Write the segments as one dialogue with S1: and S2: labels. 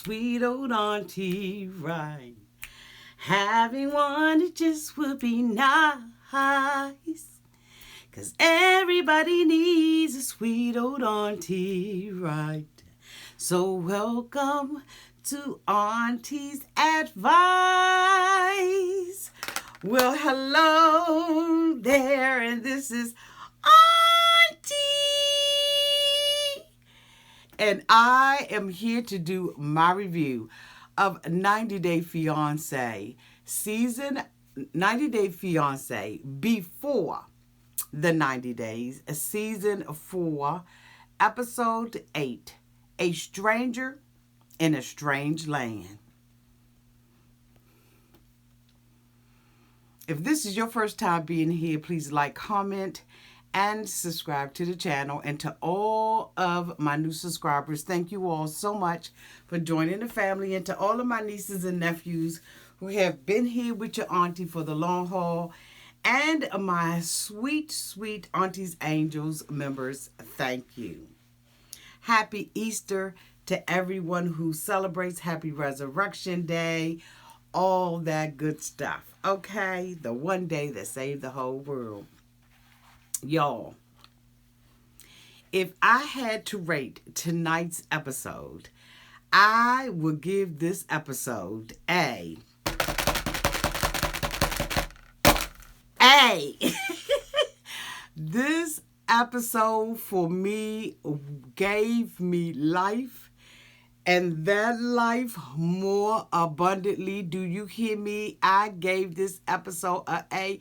S1: sweet old auntie, right? Having one, it just would be nice. 'Cause everybody needs a sweet old auntie, right? So welcome to Auntie's Advice. Well, hello there, and this is Auntie. And I am here to do my review of 90 Day Fiance, season 90 Day Fiance before the 90 days, season 4, episode 8, A Stranger in a Strange Land. If this is your first time being here, please like, comment, and subscribe to the channel. And to all of my new subscribers, thank you all so much for joining the family. And to all of my nieces and nephews who have been here with your auntie for the long haul, and my sweet, sweet Auntie's Angels members, thank you. Happy Easter to everyone who celebrates. Happy Resurrection Day. All that good stuff. Okay? The one day that saved the whole world. Y'all, if I had to rate tonight's episode, I would give this episode a This episode for me gave me life, and that life more abundantly. Do you hear me? I gave this episode a A.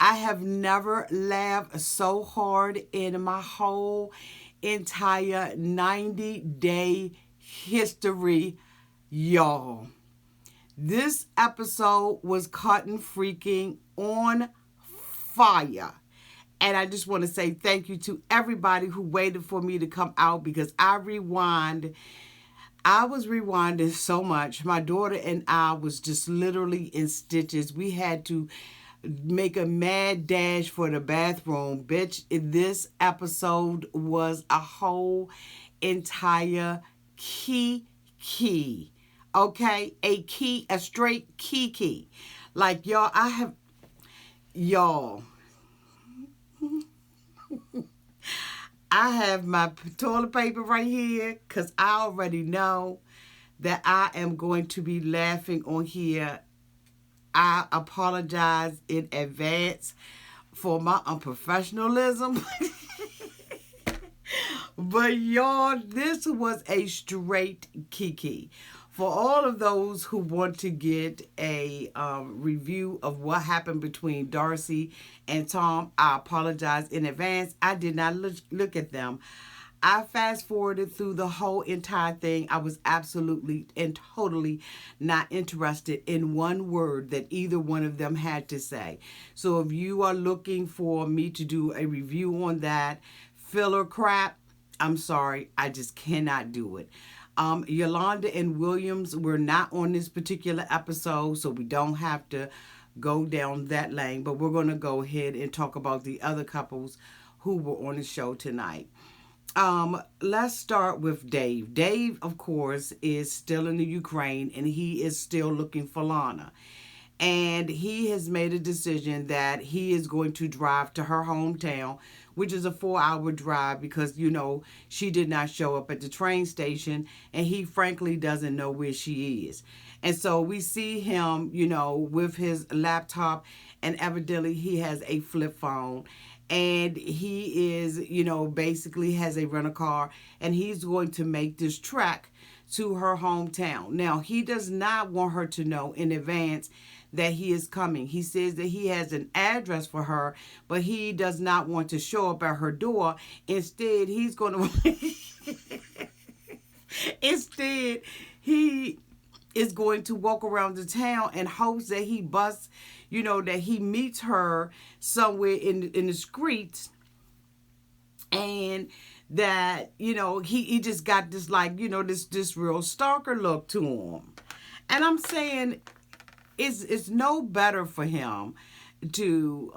S1: I have never laughed so hard in my whole entire 90-day history, y'all. This episode was cotton freaking on fire. And I just want to say thank you to everybody who waited for me to come out, because I was rewinding so much. My daughter and I was just literally in stitches. We had to make a mad dash for the bathroom. Bitch, this episode was a whole entire key. Okay? A straight key. Like, y'all, I have my toilet paper right here, because I already know that I am going to be laughing on here. I apologize in advance for my unprofessionalism. But y'all, this was a straight kiki. For all of those who want to get a review of what happened between Darcy and Tom, I apologize in advance. I did not look at them. I fast forwarded through the whole entire thing. I was absolutely and totally not interested in one word that either one of them had to say. So if you are looking for me to do a review on that filler crap, I'm sorry, I just cannot do it. Yolanda and Williams were not on this particular episode, so we don't have to go down that lane. But we're going to go ahead and talk about the other couples who were on the show tonight. Let's start with Dave. Dave, of course, is still in the Ukraine, and he is still looking for Lana. And he has made a decision that he is going to drive to her hometown, which is a 4-hour drive, because, she did not show up at the train station, and he frankly doesn't know where she is. And so we see him, with his laptop, and evidently he has a flip phone. And he is, basically has a rental car, and he's going to make this trek to her hometown. Now, he does not want her to know in advance that he is coming. He says that he has an address for her, but he does not want to show up at her door. Instead, he is going to walk around the town and hopes that he busts, that he meets her somewhere in the streets, and that, he just got this, this real stalker look to him. And I'm saying it's no better for him to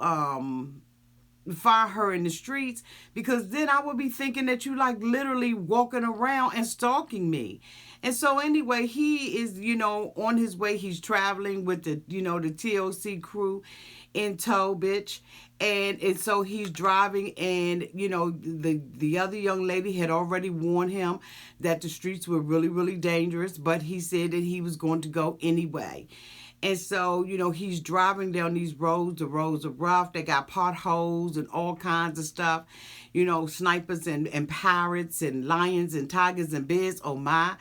S1: find her in the streets, because then I would be thinking that you literally walking around and stalking me. And so anyway, he is, on his way. He's traveling with the TLC crew in tow, bitch. And so he's driving, and the other young lady had already warned him that the streets were really, really dangerous, but he said that he was going to go anyway. And so, he's driving down these roads. The roads are rough. They got potholes and all kinds of stuff. Snipers and pirates and lions and tigers and bears. Oh, my.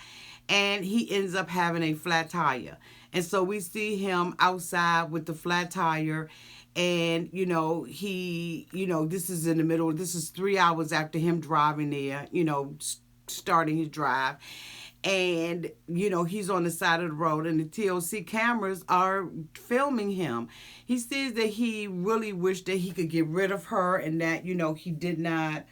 S1: And he ends up having a flat tire. And so we see him outside with the flat tire. And, this is in the middle. This is 3 hours after him driving there, starting his drive. And, he's on the side of the road, and the TLC cameras are filming him. He says that he really wished that he could get rid of her, and that, he did not,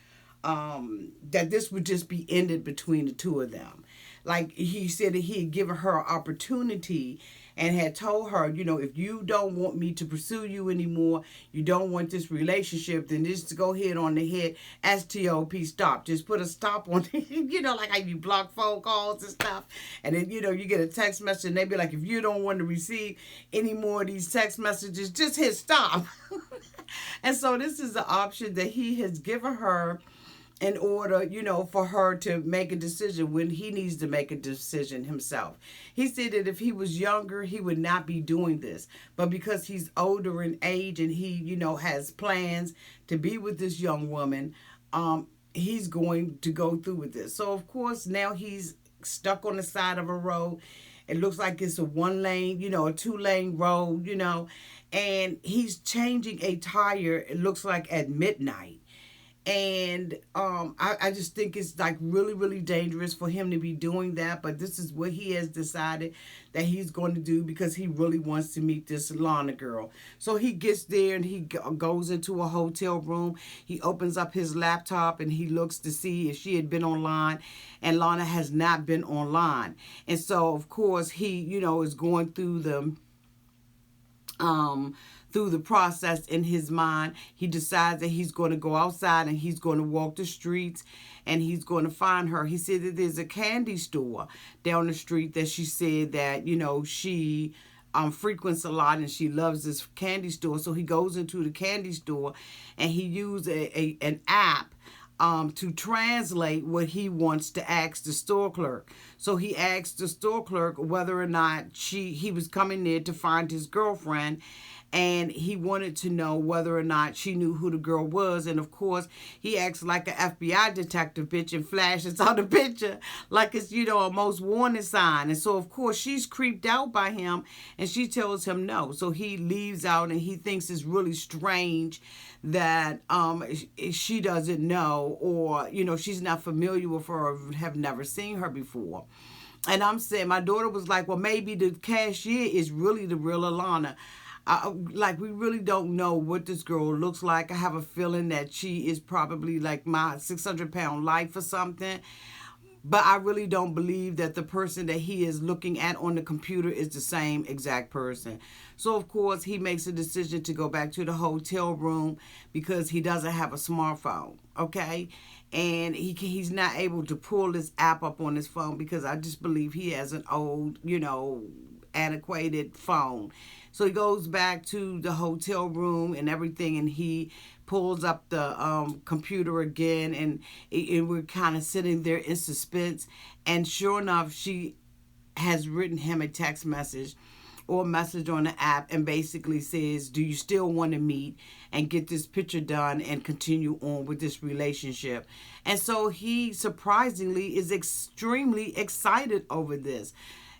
S1: that this would just be ended between the two of them. Like, he said that he had given her an opportunity and had told her, if you don't want me to pursue you anymore, you don't want this relationship, then just go ahead on the head, STOP, stop. Just put a stop on it, like how you block phone calls and stuff. And then, you get a text message, and they be like, if you don't want to receive any more of these text messages, just hit stop. And so this is the option that he has given her in order, for her to make a decision when he needs to make a decision himself. He said that if he was younger, he would not be doing this. But because he's older in age and he, has plans to be with this young woman, he's going to go through with this. So, of course, now he's stuck on the side of a road. It looks like it's a 1-lane, a 2-lane road, and he's changing a tire, it looks like at midnight. And I just think it's like really, really dangerous for him to be doing that. But this is what he has decided that he's going to do because he really wants to meet this Lana girl. So he gets there and he goes into a hotel room. He opens up his laptop and he looks to see if she had been online. And Lana has not been online. And so, of course, he, is going through the process in his mind. He decides that he's going to go outside and he's going to walk the streets and he's going to find her. He said that there's a candy store down the street that she said that, she frequents a lot and she loves this candy store. So he goes into the candy store and he used an app to translate what he wants to ask the store clerk. So he asked the store clerk whether or not he was coming there to find his girlfriend, and he wanted to know whether or not she knew who the girl was. And of course, he acts like an FBI detective, bitch, and flashes out a picture like it's, a most wanted sign. And so, of course, she's creeped out by him, and she tells him no. So he leaves out, and he thinks it's really strange that she doesn't know, or, she's not familiar with her or have never seen her before. And I'm saying, my daughter was like, well, maybe the cashier is really the real Alana. We really don't know what this girl looks like. I have a feeling that she is probably like my 600-pound life or something. But I really don't believe that the person that he is looking at on the computer is the same exact person. So, of course, he makes a decision to go back to the hotel room because he doesn't have a smartphone, okay? And he's not able to pull this app up on his phone because I just believe he has an old, antiquated phone. So he goes back to the hotel room and everything, and he pulls up the computer again, and we're kind of sitting there in suspense. And sure enough, she has written him a text message or a message on the app and basically says, do you still want to meet and get this picture done and continue on with this relationship? And so he surprisingly is extremely excited over this.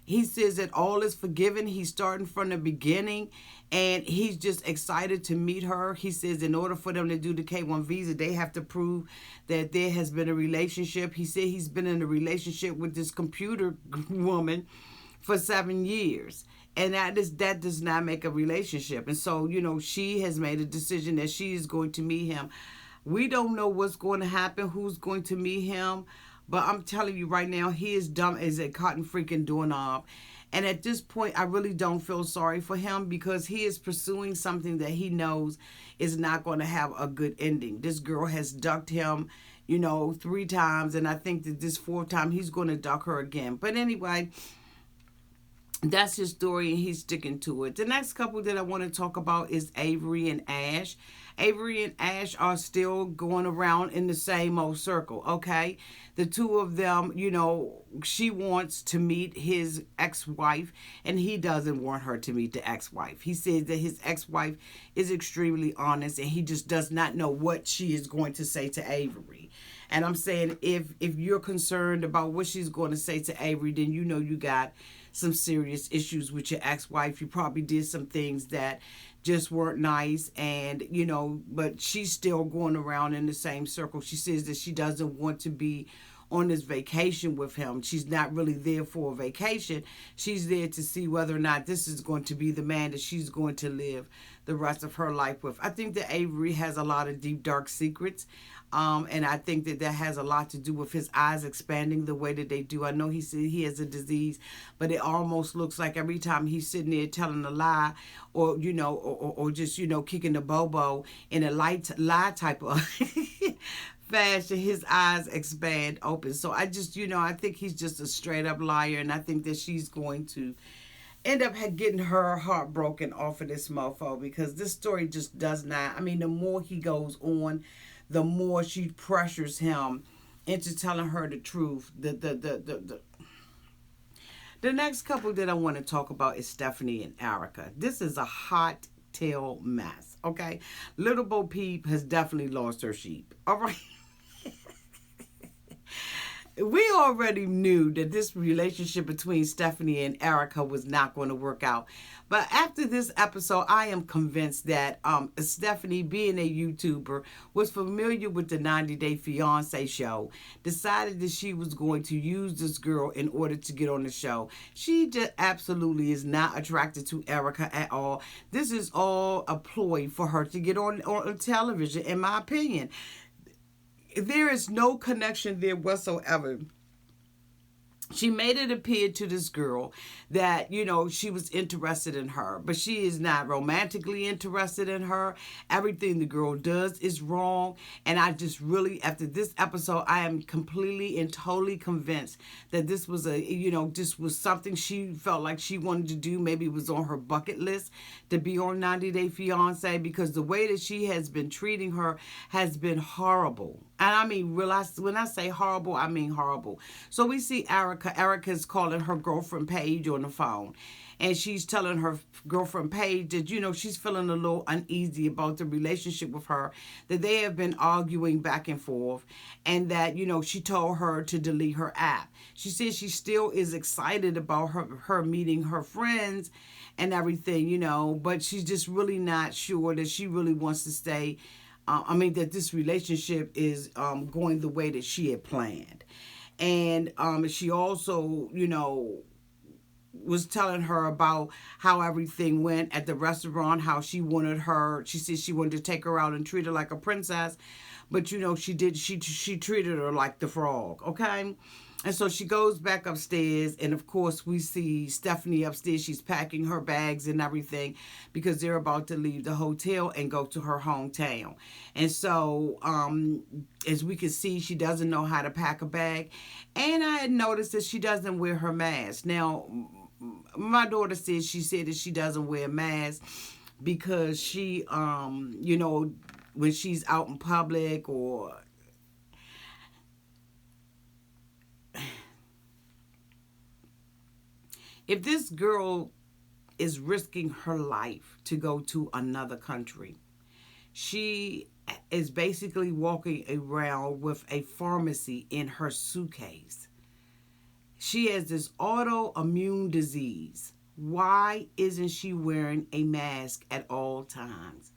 S1: He says that all is forgiven. He's starting from the beginning, and he's just excited to meet her. He says in order for them to do the K-1 visa, they have to prove that there has been a relationship. He said he's been in a relationship with this computer woman for 7 years. And that does not make a relationship. And so, she has made a decision that she is going to meet him. We don't know what's going to happen, who's going to meet him. But I'm telling you right now, he is dumb as a cotton freaking doorknob. And at this point, I really don't feel sorry for him because he is pursuing something that he knows is not going to have a good ending. This girl has ducked him, three times, and I think that this fourth time he's going to duck her again. But anyway, that's his story, and he's sticking to it. The next couple that I want to talk about is Avery and Ash. Avery and Ash are still going around in the same old circle, okay? The two of them, she wants to meet his ex-wife, and he doesn't want her to meet the ex-wife. He says that his ex-wife is extremely honest, and he just does not know what she is going to say to Avery. And I'm saying, if you're concerned about what she's going to say to Avery, then you got some serious issues with your ex-wife. You probably did some things that just weren't nice, and but she's still going around in the same circle. She says that she doesn't want to be on this vacation with him. She's not really there for a vacation. She's there to see whether or not this is going to be the man that she's going to live the rest of her life with. I think that Avery has a lot of deep, dark secrets. And I think that has a lot to do with his eyes expanding the way that they do. I know he said he has a disease, but it almost looks like every time he's sitting there telling a lie, or or just kicking the bobo in a lie type of fashion, his eyes expand open. So I just I think he's just a straight up liar, and I think that she's going to end up getting her heart broken off of this mofo, because this story just does not. I mean, the more he goes on, the more she pressures him into telling her the truth. The next couple that I want to talk about is Stephanie and Erica. This is a hot tail mess, okay? Little Bo Peep has definitely lost her sheep, all right? We already knew that this relationship between Stephanie and Erica was not going to work out. But after this episode, I am convinced that Stephanie, being a YouTuber, was familiar with the 90 Day Fiance show, decided that she was going to use this girl in order to get on the show. She just absolutely is not attracted to Erica at all. This is all a ploy for her to get on television, in my opinion. There is no connection there whatsoever. She made it appear to this girl that, she was interested in her, but she is not romantically interested in her. Everything the girl does is wrong. And I just really, after this episode, I am completely and totally convinced that this was this was something she felt like she wanted to do. Maybe it was on her bucket list to be on 90 Day Fiance, because the way that she has been treating her has been horrible. And I mean, when I say horrible, I mean horrible. So we see Erica's calling her girlfriend Paige on the phone. And she's telling her girlfriend Paige that, she's feeling a little uneasy about the relationship with her, that they have been arguing back and forth, and that, she told her to delete her app. She says she still is excited about her meeting her friends and everything, but she's just really not sure that she really wants to stay. That this relationship is going the way that she had planned. And she also, was telling her about how everything went at the restaurant, how she said she wanted to take her out and treat her like a princess. But, she treated her like the frog, okay? And so she goes back upstairs, and of course we see Stephanie upstairs. She's packing her bags and everything, because they're about to leave the hotel and go to her hometown. And so, as we can see, she doesn't know how to pack a bag. And I had noticed that she doesn't wear her mask. Now, my daughter said that she doesn't wear a mask because she, when she's out in public, or if this girl is risking her life to go to another country, she is basically walking around with a pharmacy in her suitcase. She has this autoimmune disease. Why isn't she wearing a mask at all times?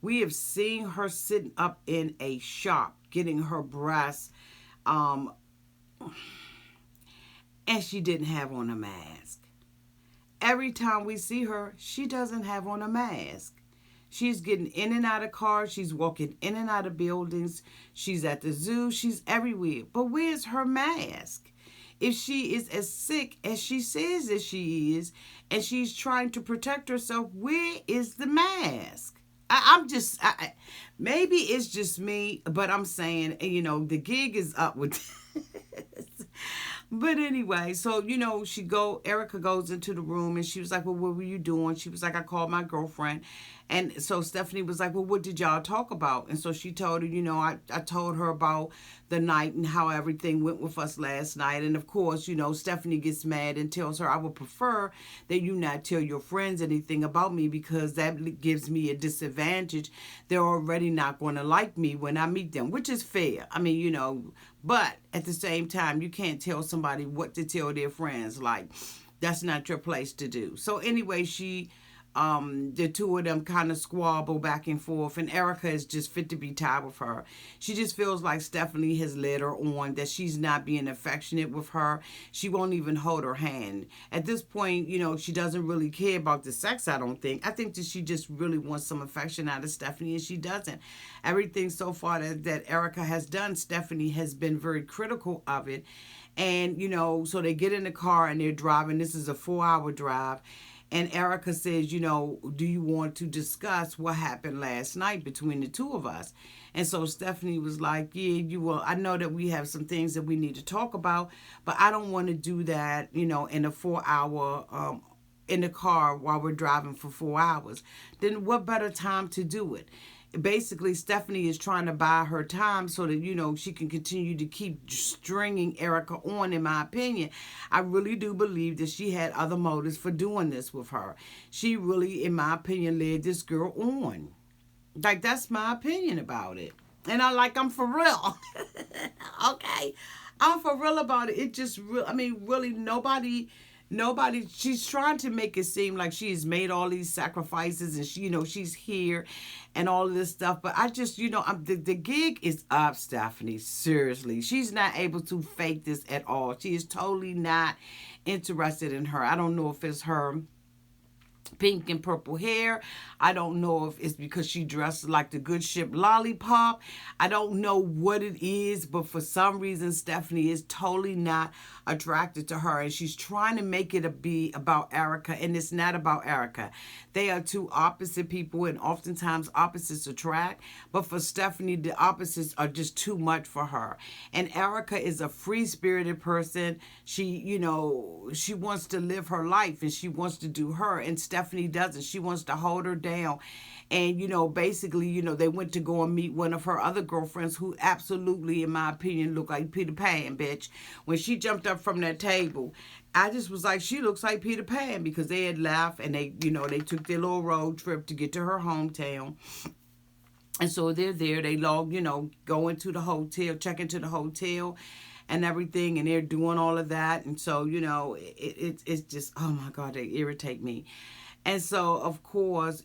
S1: We have seen her sitting up in a shop getting her breasts, and she didn't have on a mask. Every time we see her, she doesn't have on a mask. She's getting in and out of cars. She's walking in and out of buildings. She's at the zoo. She's everywhere. But where's her mask? If she is as sick as she says that she is, and she's trying to protect herself, where is the mask? Maybe it's just me, but I'm saying, the gig is up with this. But anyway, so Erica goes into the room and she was like, "Well, what were you doing?" She was like, "I called my girlfriend." And so Stephanie was like, "Well, what did y'all talk about?" And so she told her, I told her about the night and how everything went with us last night. And of course, Stephanie gets mad and tells her, "I would prefer that you not tell your friends anything about me because that gives me a disadvantage. They're already not going to like me when I meet them," which is fair. I mean, but at the same time, you can't tell somebody what to tell their friends. Like, that's not your place to do. So anyway, the two of them kind of squabble back and forth, and Erica is just fit to be tied with her. She just feels like Stephanie has led her on, that she's not being affectionate with her. She won't even hold her hand. At this point, she doesn't really care about the sex, I don't think. I think that she just really wants some affection out of Stephanie, and she doesn't. Everything so far that Erica has done, Stephanie has been very critical of it. And, so they get in the car and they're driving. This is a 4-hour drive. And Erica says, "Do you want to discuss what happened last night between the two of us?" And so Stephanie was like, "Yeah, you will. I know that we have some things that we need to talk about, but I don't want to do that, in a 4-hour, in the car while we're driving for 4 hours. Then what better time to do it?" Basically, Stephanie is trying to buy her time so that, she can continue to keep stringing Erica on, in my opinion. I really do believe that she had other motives for doing this with her. She really, in my opinion, led this girl on. Like, that's my opinion about it. And I'm for real. Okay? I'm for real about it. It just, really, nobody, she's trying to make it seem like she's made all these sacrifices and she's here and all of this stuff. But I just, the gig is up, Stephanie. Seriously. She's not able to fake this at all. She is totally not interested in her. I don't know if it's her pink and purple hair. I don't know if it's because she dressed like the good ship Lollipop. I don't know what it is, but for some reason Stephanie is totally not attracted to her, and she's trying to make it be about Erica, and it's not about Erica. They are two opposite people, and oftentimes opposites attract, but for Stephanie, the opposites are just too much for her. And Erica is a free-spirited person. She wants to live her life, and she wants to do her, and Stephanie doesn't. She wants to hold her down. And, basically, they went to go and meet one of her other girlfriends who absolutely, in my opinion, looked like Peter Pan, bitch. When she jumped up from that table, I just was like, she looks like Peter Pan, because they had laughed and they took their little road trip to get to her hometown. And so they're there. They go into the hotel, check into the hotel and everything, and they're doing all of that. And so, it's just, oh my God, they irritate me. And so, of course,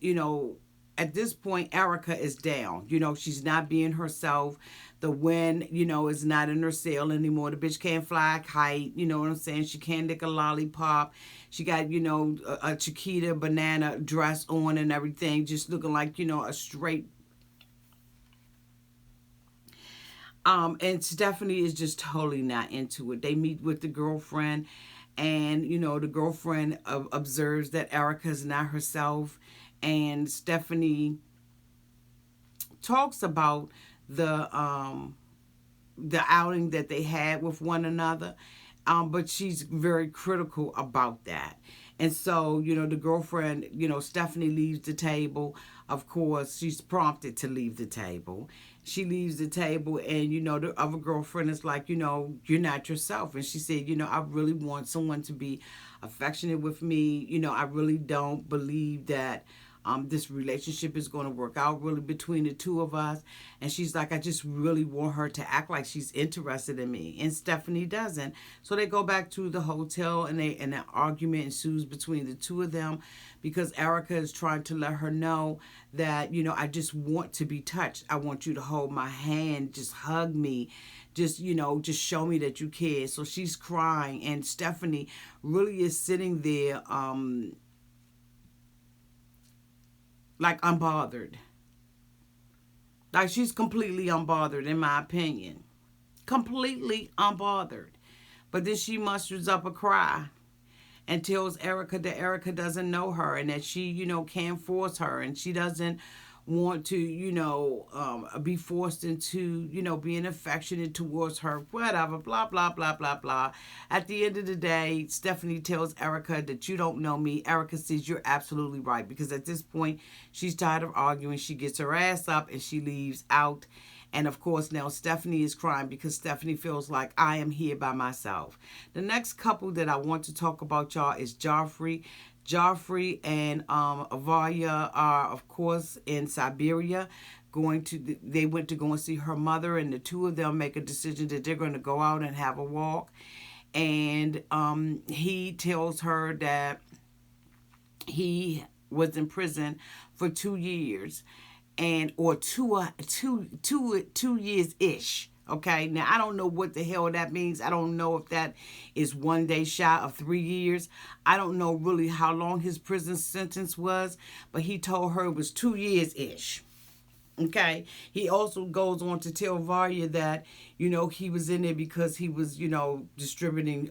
S1: at this point, Erica is down. She's not being herself. The wind, is not in her sail anymore. The bitch can't fly a kite. You know what I'm saying? She can't lick a lollipop. She got, a Chiquita banana dress on and everything, just looking like, a straight. And Stephanie is just totally not into it. They meet with the girlfriend, and, the girlfriend observes that Erica's not herself. And Stephanie talks about the outing that they had with one another, but she's very critical about that. And so, the girlfriend, Stephanie leaves the table. Of course, she's prompted to leave the table. She leaves the table, and, the other girlfriend is like, you're not yourself. And she said, I really want someone to be affectionate with me. I really don't believe that this relationship is going to work out really between the two of us. And she's like, I just really want her to act like she's interested in me. And Stephanie doesn't. So they go back to the hotel, and an argument ensues between the two of them, because Erica is trying to let her know that, I just want to be touched. I want you to hold my hand, just hug me, just show me that you care. So she's crying, and Stephanie really is sitting there, like unbothered. Like, she's completely unbothered, in my opinion. Completely unbothered. But then she musters up a cry and tells Erica that Erica doesn't know her, and that she, can't force her, and she doesn't want to, be forced into, being affectionate towards her, whatever, blah, blah, blah, blah, blah. At the end of the day, Stephanie tells Erica that you don't know me. Erica says you're absolutely right, because at this point, she's tired of arguing. She gets her ass up and she leaves out. And of course, now Stephanie is crying because Stephanie feels like I am here by myself. The next couple that I want to talk about, y'all, is Joffrey. Joffrey and Varya are, of course, in Siberia. They went to go and see her mother, and the two of them make a decision that they're going to go out and have a walk. And he tells her that he was in prison for 2 years, or 2 years ish. Okay, now I don't know what the hell that means. I don't know if that is 1 day shy of 3 years. I don't know really how long his prison sentence was, but he told her it was 2 years ish. Okay, he also goes on to tell Varya that, he was in there because he was, distributing,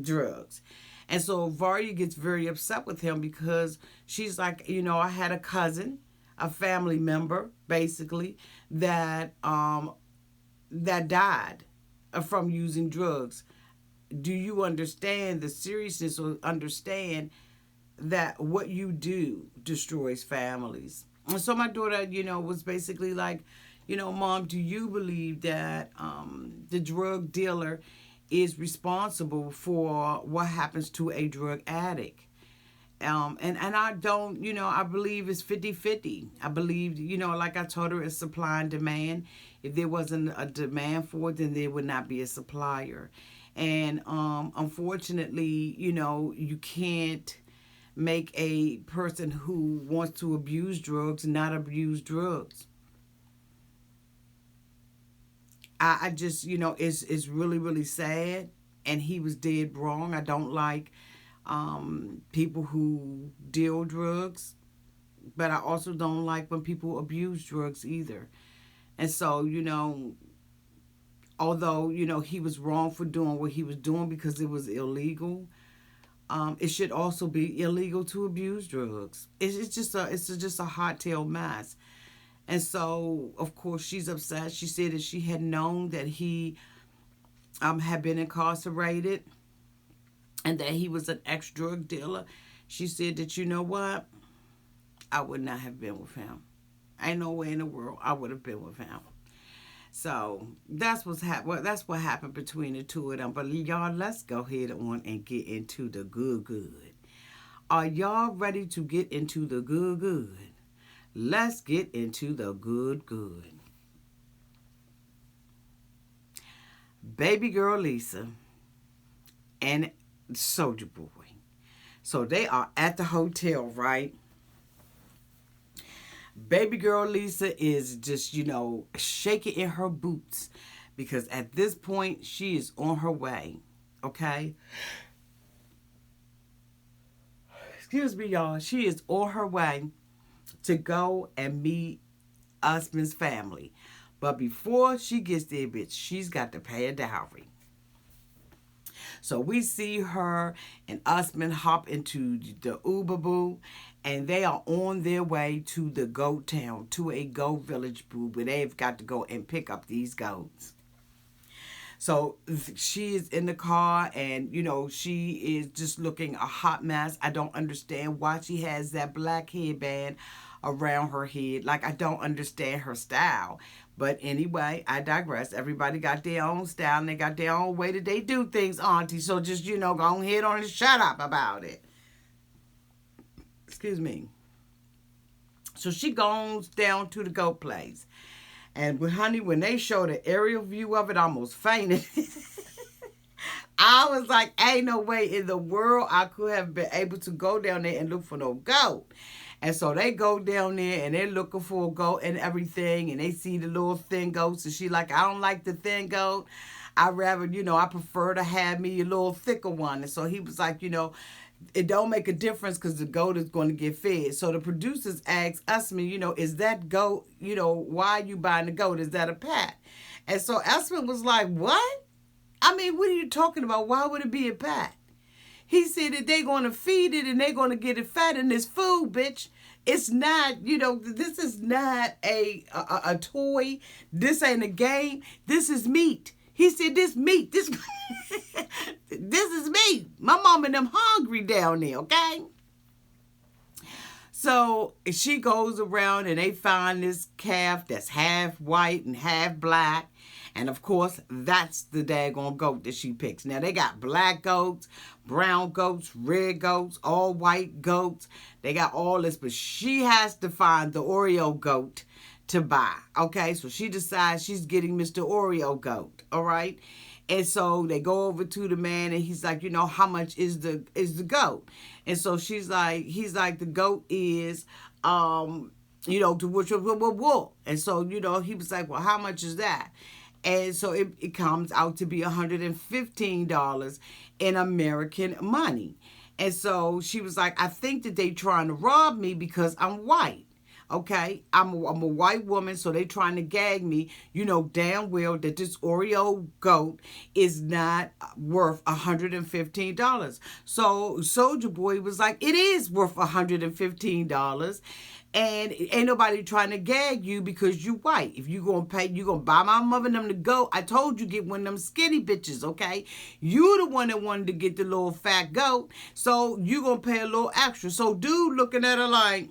S1: drugs. And so Varya gets very upset with him because she's like, I had a cousin, a family member, basically, that died from using drugs. Do you understand the seriousness, or understand that what you do destroys families? And so my daughter, was basically like, Mom, do you believe that the drug dealer is responsible for what happens to a drug addict? And I don't, I believe it's 50-50. I believe, like I told her, it's supply and demand. If there wasn't a demand for it, then there would not be a supplier. And unfortunately, you can't make a person who wants to abuse drugs not abuse drugs. I just, it's really, really sad. And he was dead wrong. I don't like people who deal drugs, but I also don't like when people abuse drugs either. And so, although, he was wrong for doing what he was doing because it was illegal, it should also be illegal to abuse drugs. It's just a hardtail mess. And so, of course, she's upset. She said that she had known that he had been incarcerated and that he was an ex-drug dealer. She said that, you know what? I would not have been with him. Ain't no way in the world I would have been with him. So that's what happened between the two of them. But y'all, let's go ahead on and get into the good. Are y'all ready to get into the good? Let's get into the good. Baby girl Lisa and Soldier Boy. So they are at the hotel, right? Baby girl Lisa is just, shaking in her boots because at this point she is on her way, okay? Excuse me, y'all. She is on her way to go and meet Usman's family. But before she gets there, bitch, she's got to pay a dowry. So we see her and Usman hop into the Uber Boo, and they are on their way to the goat town, to a goat village, boo, where they've got to go and pick up these goats. So she is in the car, and, she is just looking a hot mess. I don't understand why she has that black headband around her head. Like, I don't understand her style. But anyway, I digress. Everybody got their own style, and they got their own way that they do things, Auntie. So just, go ahead on and shut up about it. Excuse me. So she goes down to the goat place. And, honey, when they showed the aerial view of it, I almost fainted. I was like, ain't no way in the world I could have been able to go down there and look for no goat. And so they go down there and they're looking for a goat and everything. And they see the little thin goats. And she like, I don't like the thin goat. I rather, I prefer to have me a little thicker one. And so he was like, it don't make a difference because the goat is going to get fed. So the producers asked Usman, is that goat, why are you buying the goat? Is that a pat? And so Usman was like, what? I mean, what are you talking about? Why would it be a pat? He said that they're going to feed it and they're going to get it fat in this food, bitch. It's not, this is not a toy. This ain't a game. This is meat. He said, this meat, this, this is meat. My mom and them hungry down there, okay? So she goes around and they find this calf that's half white and half black. And of course, that's the daggone goat that she picks. Now, they got black goats, brown goats, red goats, all white goats. They got all this, but she has to find the Oreo goat to buy. Okay, so she decides she's getting Mr. Oreo goat. All right. And so they go over to the man and he's like, how much is the goat? And so he's like, the goat is, to which wool. And so, he was like, well, how much is that? And so it comes out to be $115 in American money. And so she was like, I think that they trying to rob me because I'm white. Okay, I'm a white woman, so they trying to gag me. Damn well that this Oreo goat is not worth $115. So Soldier Boy was like, it is worth $115. And ain't nobody trying to gag you because you white. If you gonna pay, you gonna buy my mother and them to go. I told you get one of them skinny bitches, okay? You the one that wanted to get the little fat goat, so you gonna pay a little extra. So dude looking at her like,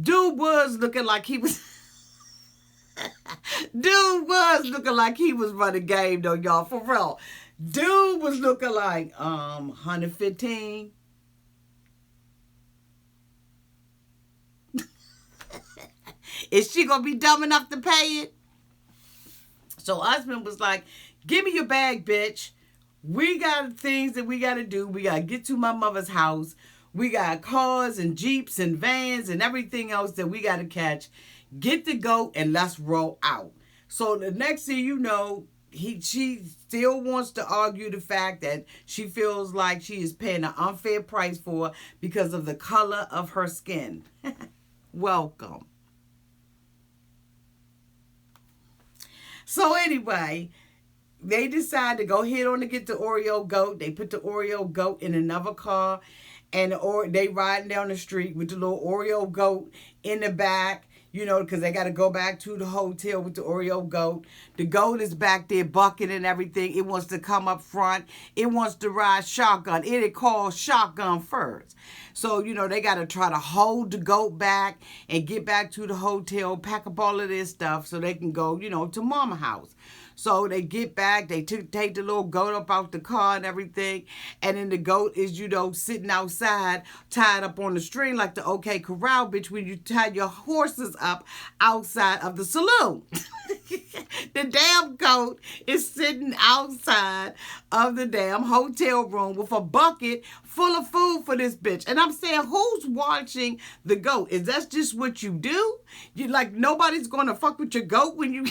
S1: dude was looking like he was running game though, y'all, for real. Dude was looking like 115. Is she gonna be dumb enough to pay it? So husband was like, give me your bag, bitch. We got things that we gotta do. We gotta get to my mother's house. We got cars and jeeps and vans and everything else that we gotta catch. Get the goat and let's roll out. So the next thing you know, she still wants to argue the fact that she feels like she is paying an unfair price for because of the color of her skin. Welcome. So anyway, they decide to go head on to get the Oreo goat. They put the Oreo goat in another car, and they riding down the street with the little Oreo goat in the back, because they got to go back to the hotel with the Oreo goat. The goat is back there bucking and everything. It wants to come up front. It wants to ride shotgun. It is called shotgun first. So, they got to try to hold the goat back and get back to the hotel, pack up all of this stuff so they can go, to mama house. So they get back, they take the little goat up out the car and everything. And then the goat is, sitting outside, tied up on the string like the OK Corral, bitch, when you tie your horses up outside of the saloon. The damn goat is sitting outside of the damn hotel room with a bucket full of food for this bitch. And I'm saying, who's watching the goat? Is that just what you do? You like, nobody's going to fuck with your goat when you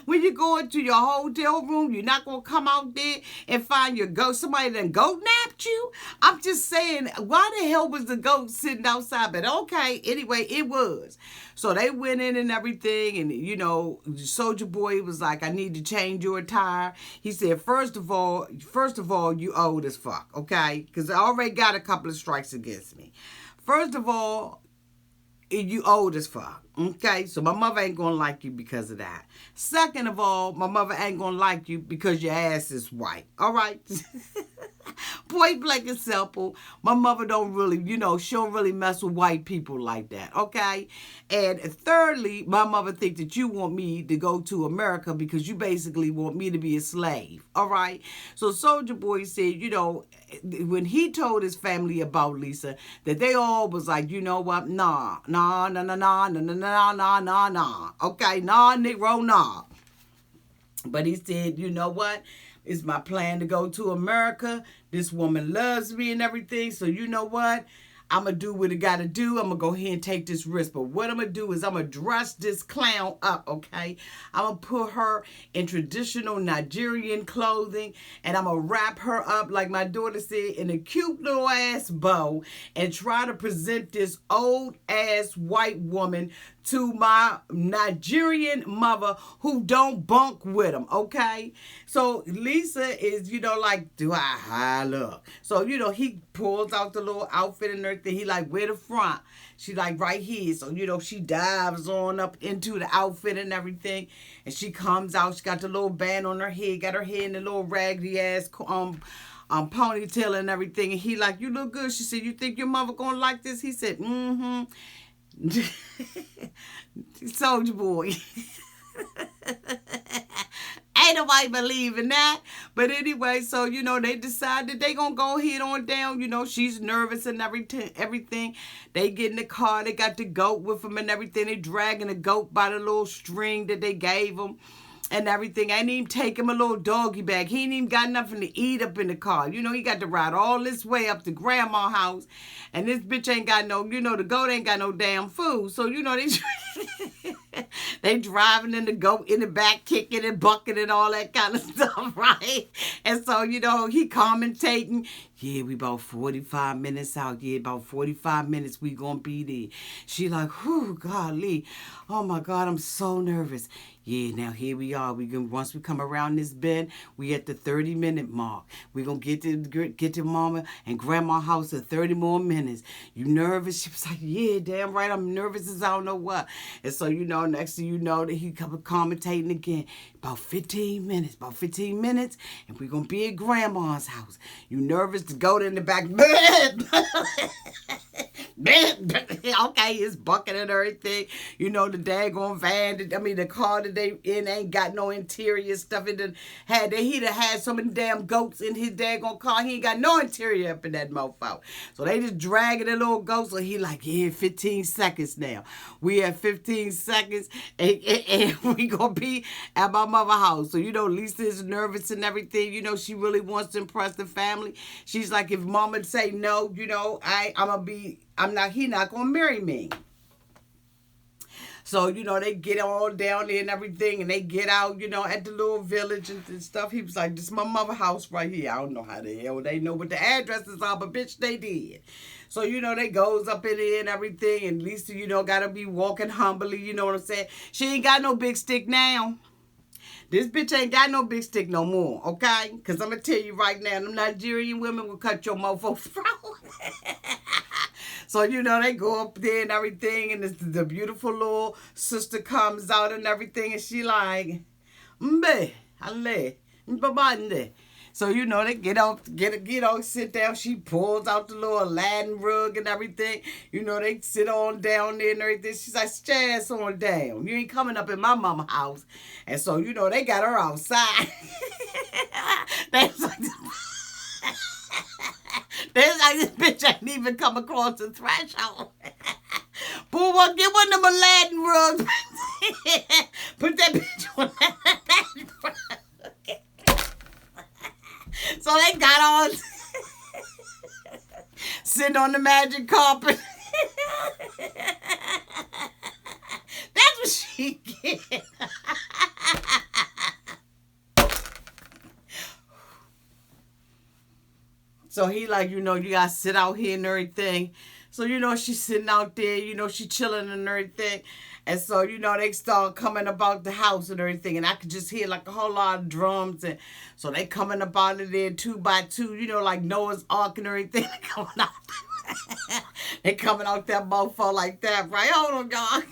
S1: when you go into your hotel room. You're not going to come out there and find your goat. Somebody done goat napped you? I'm just saying, why the hell was the goat sitting outside? But okay, anyway, it was. So they went in and everything, and Soldier Boy was like, I need to change your tire. He said, first of all, you old as fuck, okay? Because I already got a couple of strikes against me. First of all, you old as fuck, okay? So my mother ain't gonna like you because of that. Second of all, my mother ain't gonna like you because your ass is white, all right? Point blank and simple. My mother don't really, she don't really mess with white people like that, okay? And thirdly, my mother think that you want me to go to America because you basically want me to be a slave, all right? So Soldier Boy said, when he told his family about Lisa, that they all was like, you know what? Nah. Okay, nah, Negro, nah. But he said, you know what? It's my plan to go to America. This woman loves me and everything. So you know what? I'm going to do what I got to do. I'm going to go ahead and take this risk. But what I'm going to do is I'm going to dress this clown up, okay? I'm going to put her in traditional Nigerian clothing. And I'm going to wrap her up, like my daughter said, in a cute little ass bow. And try to present this old ass white woman to my Nigerian mother who don't bunk with him, okay? So Lisa is, like, do I look? So, he pulls out the little outfit and everything. He like, where the front? She like, right here. So, she dives on up into the outfit and everything. And she comes out. She got the little band on her head, got her head in the little raggedy ass ponytail and everything. And he like, you look good. She said, you think your mother gonna like this? He said, mm-hmm. Soldier boy. Ain't nobody believing that. But anyway, so, they decided they gonna go ahead on down. She's nervous and everything. They get in the car. They got the goat with them and everything. They dragging the goat by the little string that they gave them and everything. I didn't even take him a little doggy bag. He ain't even got nothing to eat up in the car. He got to ride all this way up to grandma's house. And this bitch ain't got no, the goat ain't got no damn food. So, they driving in the goat in the back, kicking and bucking and all that kind of stuff, right? And so, he commentating, yeah, we about 45 minutes out. Yeah, about 45 minutes we gonna be there. She like, whew, golly. Oh my God, I'm so nervous. Yeah, now here we are. Once we come around this bend, we at the 30-minute mark. We gonna get to mama and grandma's house in 30 more minutes. You nervous? She was like, yeah, damn right, I'm nervous as I don't know what. And so, next thing you know, that he come commentating again. About 15 minutes, and we gonna be at grandma's house. You nervous to go in the back? Okay, it's bucking and everything. The daggone van, the car that they in ain't got no interior stuff. He'd have had so many damn goats in his daggone car. He ain't got no interior up in that mofo. So they just dragging the little goats. So he like, yeah, 15 seconds now. We at 15 seconds, and we gonna be at my mother's house. So, Lisa is nervous and everything. She really wants to impress the family. She's like, if mama say no, he not gonna marry me. So, they get all down there and everything, and they get out, at the little village and stuff. He was like, this is my mother's house right here. I don't know how the hell they know what the addresses are, but bitch, they did. So, they goes up in there and everything, and Lisa, gotta be walking humbly, you know what I'm saying? She ain't got no big stick now. This bitch ain't got no big stick no more, okay? Because I'm going to tell you right now, them Nigerian women will cut your mofo throat. So, they go up there and everything, and the beautiful little sister comes out and everything, and she like, mbe, ale, mbabande. So, they get off, sit down. She pulls out the little Aladdin rug and everything. They sit on down there and everything. She's like, sit your ass on down. You ain't coming up in my mama's house. And so, they got her outside. That's like, this bitch ain't even come across the threshold. Boo, well, get one of them Aladdin rugs. Put that bitch on that Aladdin rug. So they got on sitting on the magic carpet. That's what she get. So he like, you gotta sit out here and everything. So, she's sitting out there, she chilling and everything. And so, they start coming about the house and everything. And I could just hear like a whole lot of drums. And so they coming up out of there 2 by 2, like Noah's Ark and everything. They coming out. They coming out that mofo like that, right? Hold on, y'all.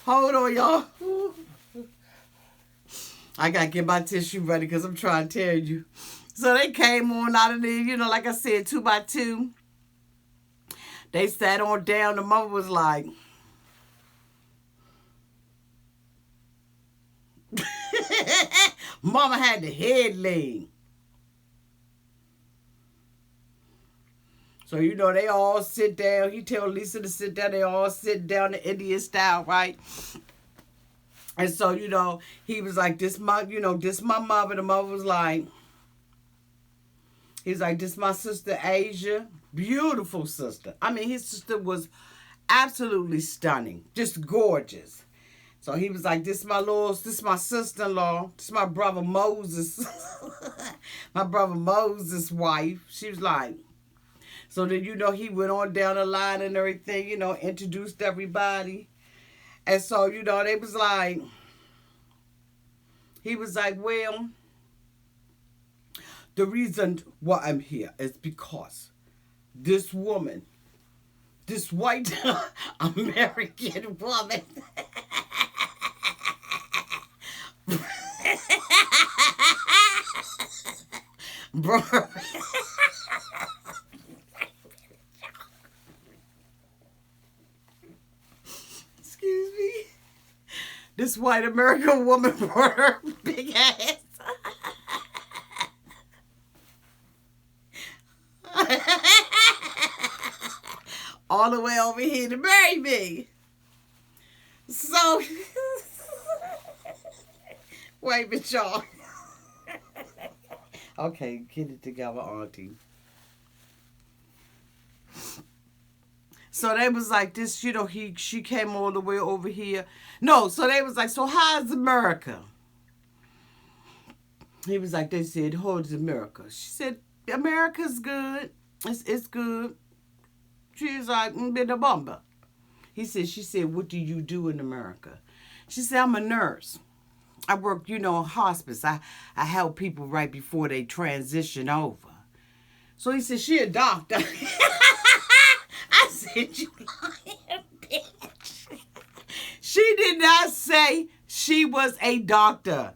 S1: Hold on, y'all. I got to get my tissue ready because I'm trying to tell you. So they came on out of there, like I said, 2 by 2. They sat on down. The mother was like, mama had the head laying. So, they all sit down. He tell Lisa to sit down. They all sit down the Indian style, right? And so, he was like, this my mother. The mother was like, he's like, this my sister Asia. Beautiful sister. I mean, his sister was absolutely stunning. Just gorgeous. So he was like, this my sister-in-law. This my brother Moses. My brother Moses' wife. She was like, So then, he went on down the line and everything, introduced everybody. And so, they was like, he was like, well, the reason why I'm here is because this woman, this white American woman, bro. Excuse me. This white American woman brought her big ass. All the way over here to marry me. So, wait a minute, y'all. Okay, get it together, Auntie. So they was like this, she came all the way over here. No, so they was like, so how's America? He was like, they said, how's America? She said, America's good. It's good. She was like, been a bumper. She said, what do you do in America? She said, I'm a nurse. I work, in hospice. I help people right before they transition over. So he said, she a doctor. I said, you lying bitch. She did not say she was a doctor.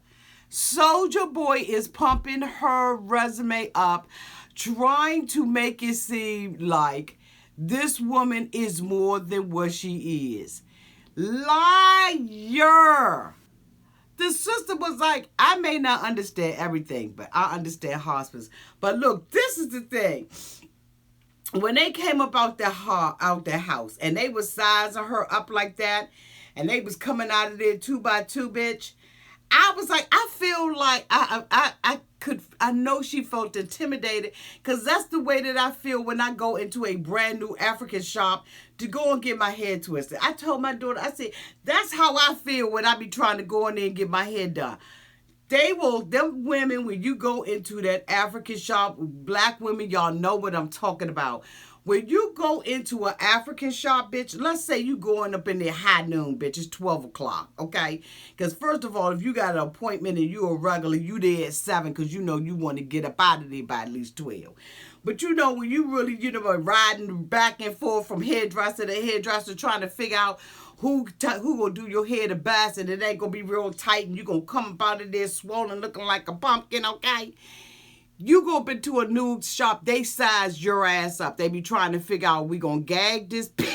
S1: Soldier Boy is pumping her resume up, trying to make it seem like this woman is more than what she is. Liar. The sister was like, I may not understand everything, but I understand hospice. But look, this is the thing. When they came up out their house and they was sizing her up like that, and they was coming out of there 2 by 2, bitch, I was like, I feel like I know she felt intimidated, because that's the way that I feel when I go into a brand new African shop to go and get my hair twisted. I told my daughter, I said, that's how I feel when I be trying to go in there and get my hair done. Them women, when you go into that African shop, black women, y'all know what I'm talking about. When you go into an African shop, bitch, let's say you going up in there high noon, bitch, it's 12 o'clock, okay? Because first of all, if you got an appointment and you're a regular, you there at 7 because you want to get up out of there by at least 12. But when you really, riding back and forth from hairdresser to hairdresser trying to figure out who gonna do your hair the best, and it ain't gonna be real tight, and you gonna come up out of there swollen looking like a pumpkin, okay? You go up into a new shop, they size your ass up. They be trying to figure out, we gonna gag this bitch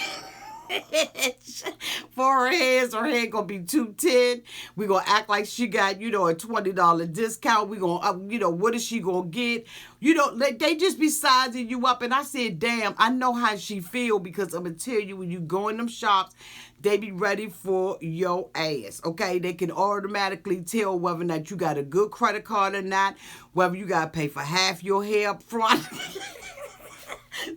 S1: for her hair, so her hair gonna be 210. We gonna act like she got, a $20 discount. We gonna, what is she gonna get? They just be sizing you up. And I said, damn, I know how she feel, because I'm gonna tell you, when you go in them shops, they be ready for your ass, okay? They can automatically tell whether or not you got a good credit card or not, whether you got to pay for half your hair up front.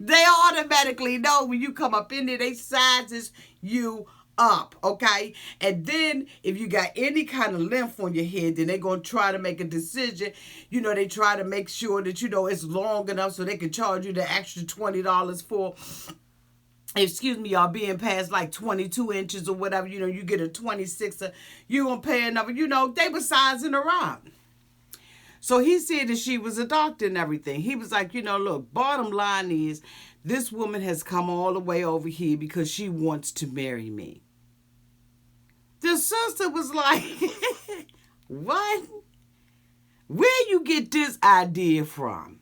S1: They automatically know when you come up in there, they sizes you up, okay? And then if you got any kind of length on your head, then they're going to try to make a decision. They try to make sure that, it's long enough so they can charge you the extra $20 for, excuse me, y'all, being past like 22 inches or whatever. You get a 26er, you going to pay another, they were sizing her up. So he said that she was a doctor and everything. He was like, look, bottom line is, this woman has come all the way over here because she wants to marry me. The sister was like, what? Where you get this idea from?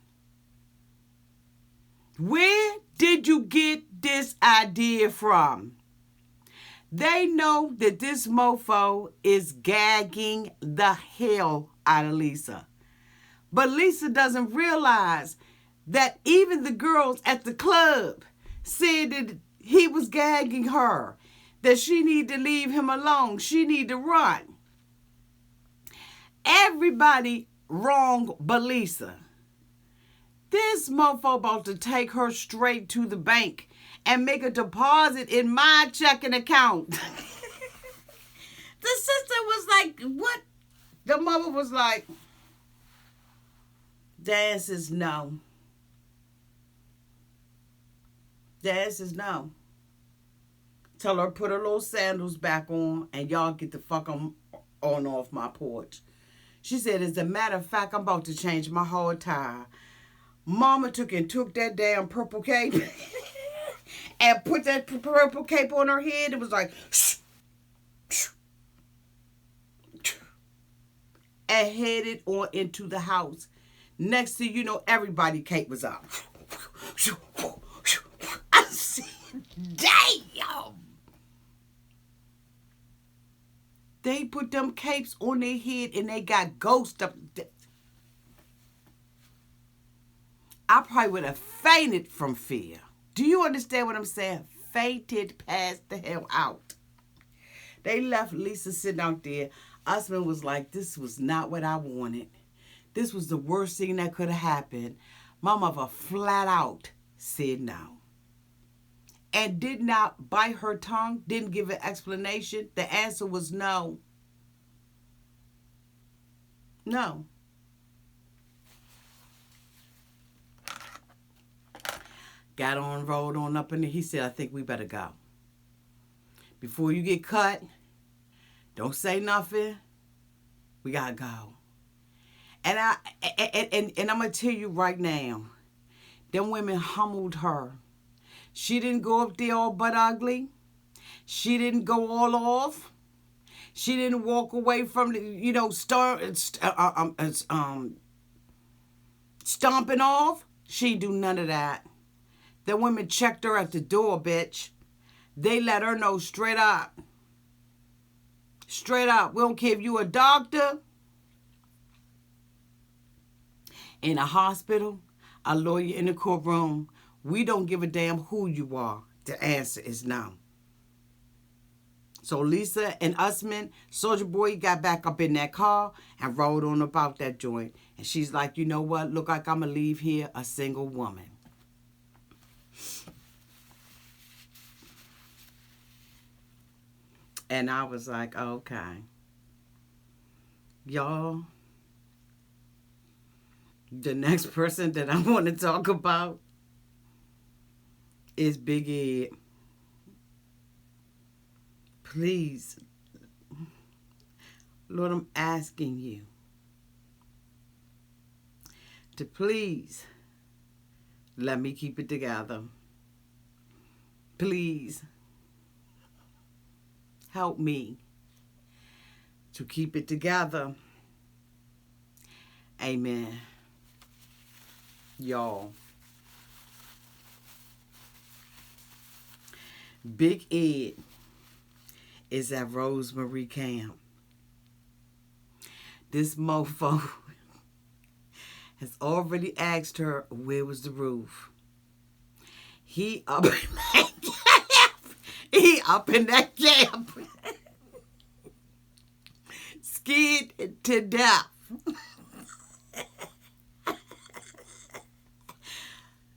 S1: Where did you get this idea from? They know that this mofo is gagging the hell out of Lisa. But Lisa doesn't realize that even the girls at the club said that he was gagging her, that she need to leave him alone. She need to run. Everybody wrong but Lisa. This mofo about to take her straight to the bank and make a deposit in my checking account. The sister was like, what? The mother was like, the answer is no. The answer is no. Tell her put her little sandals back on and y'all get the fuck on off my porch. She said, as a matter of fact, I'm about to change my whole attire. Mama took that damn purple cape and put that purple cape on her head. It was like, and headed on into the house. Next thing you know, everybody's cape was up. I said, damn. They put them capes on their head and they got ghosts up. I probably would have fainted from fear. Do you understand what I'm saying? Fainted past the hell out. They left Lisa sitting out there. Usman was like, this was not what I wanted. This was the worst thing that could have happened. My mother flat out said no. And did not bite her tongue, didn't give an explanation. The answer was no. No. Got on, rolled on up in there. He said, I think we better go. Before you get cut, don't say nothing. We gotta go. And I'm gonna tell you right now, them women humbled her. She didn't go up there all butt ugly. She didn't go all off. She didn't walk away from the, stomping off. She didn't do none of that. The women checked her at the door, bitch. They let her know straight up. Straight up. We don't care if you a doctor, in a hospital, a lawyer in the courtroom. We don't give a damn who you are. The answer is no. So Lisa and Usman, Soldier Boy, got back up in that car and rode on about that joint. And she's like, you know what? Look like I'm going to leave here a single woman. And I was like, okay. Y'all, the next person that I want to talk about is Big Ed. Please, Lord, I'm asking you to please let me keep it together. Please help me to keep it together. Amen. Y'all, Big Ed is at Rosemary Camp. This mofo has already asked her where was the roof. He up in that camp. He up in that camp. Scared to death.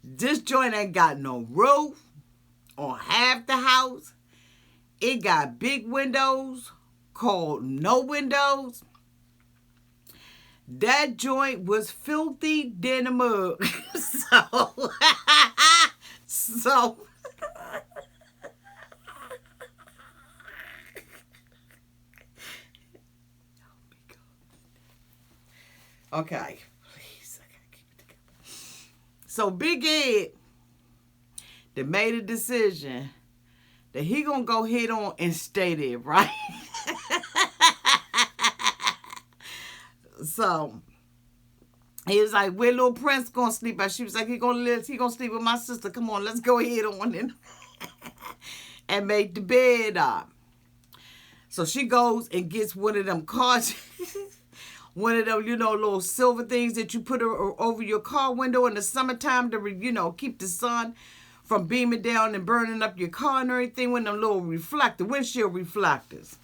S1: This joint ain't got no roof on half the house. It got big windows called no windows. That joint was filthy than a mug. So okay, please, I gotta keep it together. So Big Ed, they made a decision that he gonna go head on and stay there, right? So he was like, where little Prince gonna sleep at? She was like, he gonna sleep with my sister. Come on, let's go ahead on and make the bed up. So she goes and gets one of them cars, one of them, little silver things that you put over your car window in the summertime to, keep the sun from beaming down and burning up your car and everything, with them little windshield reflectors.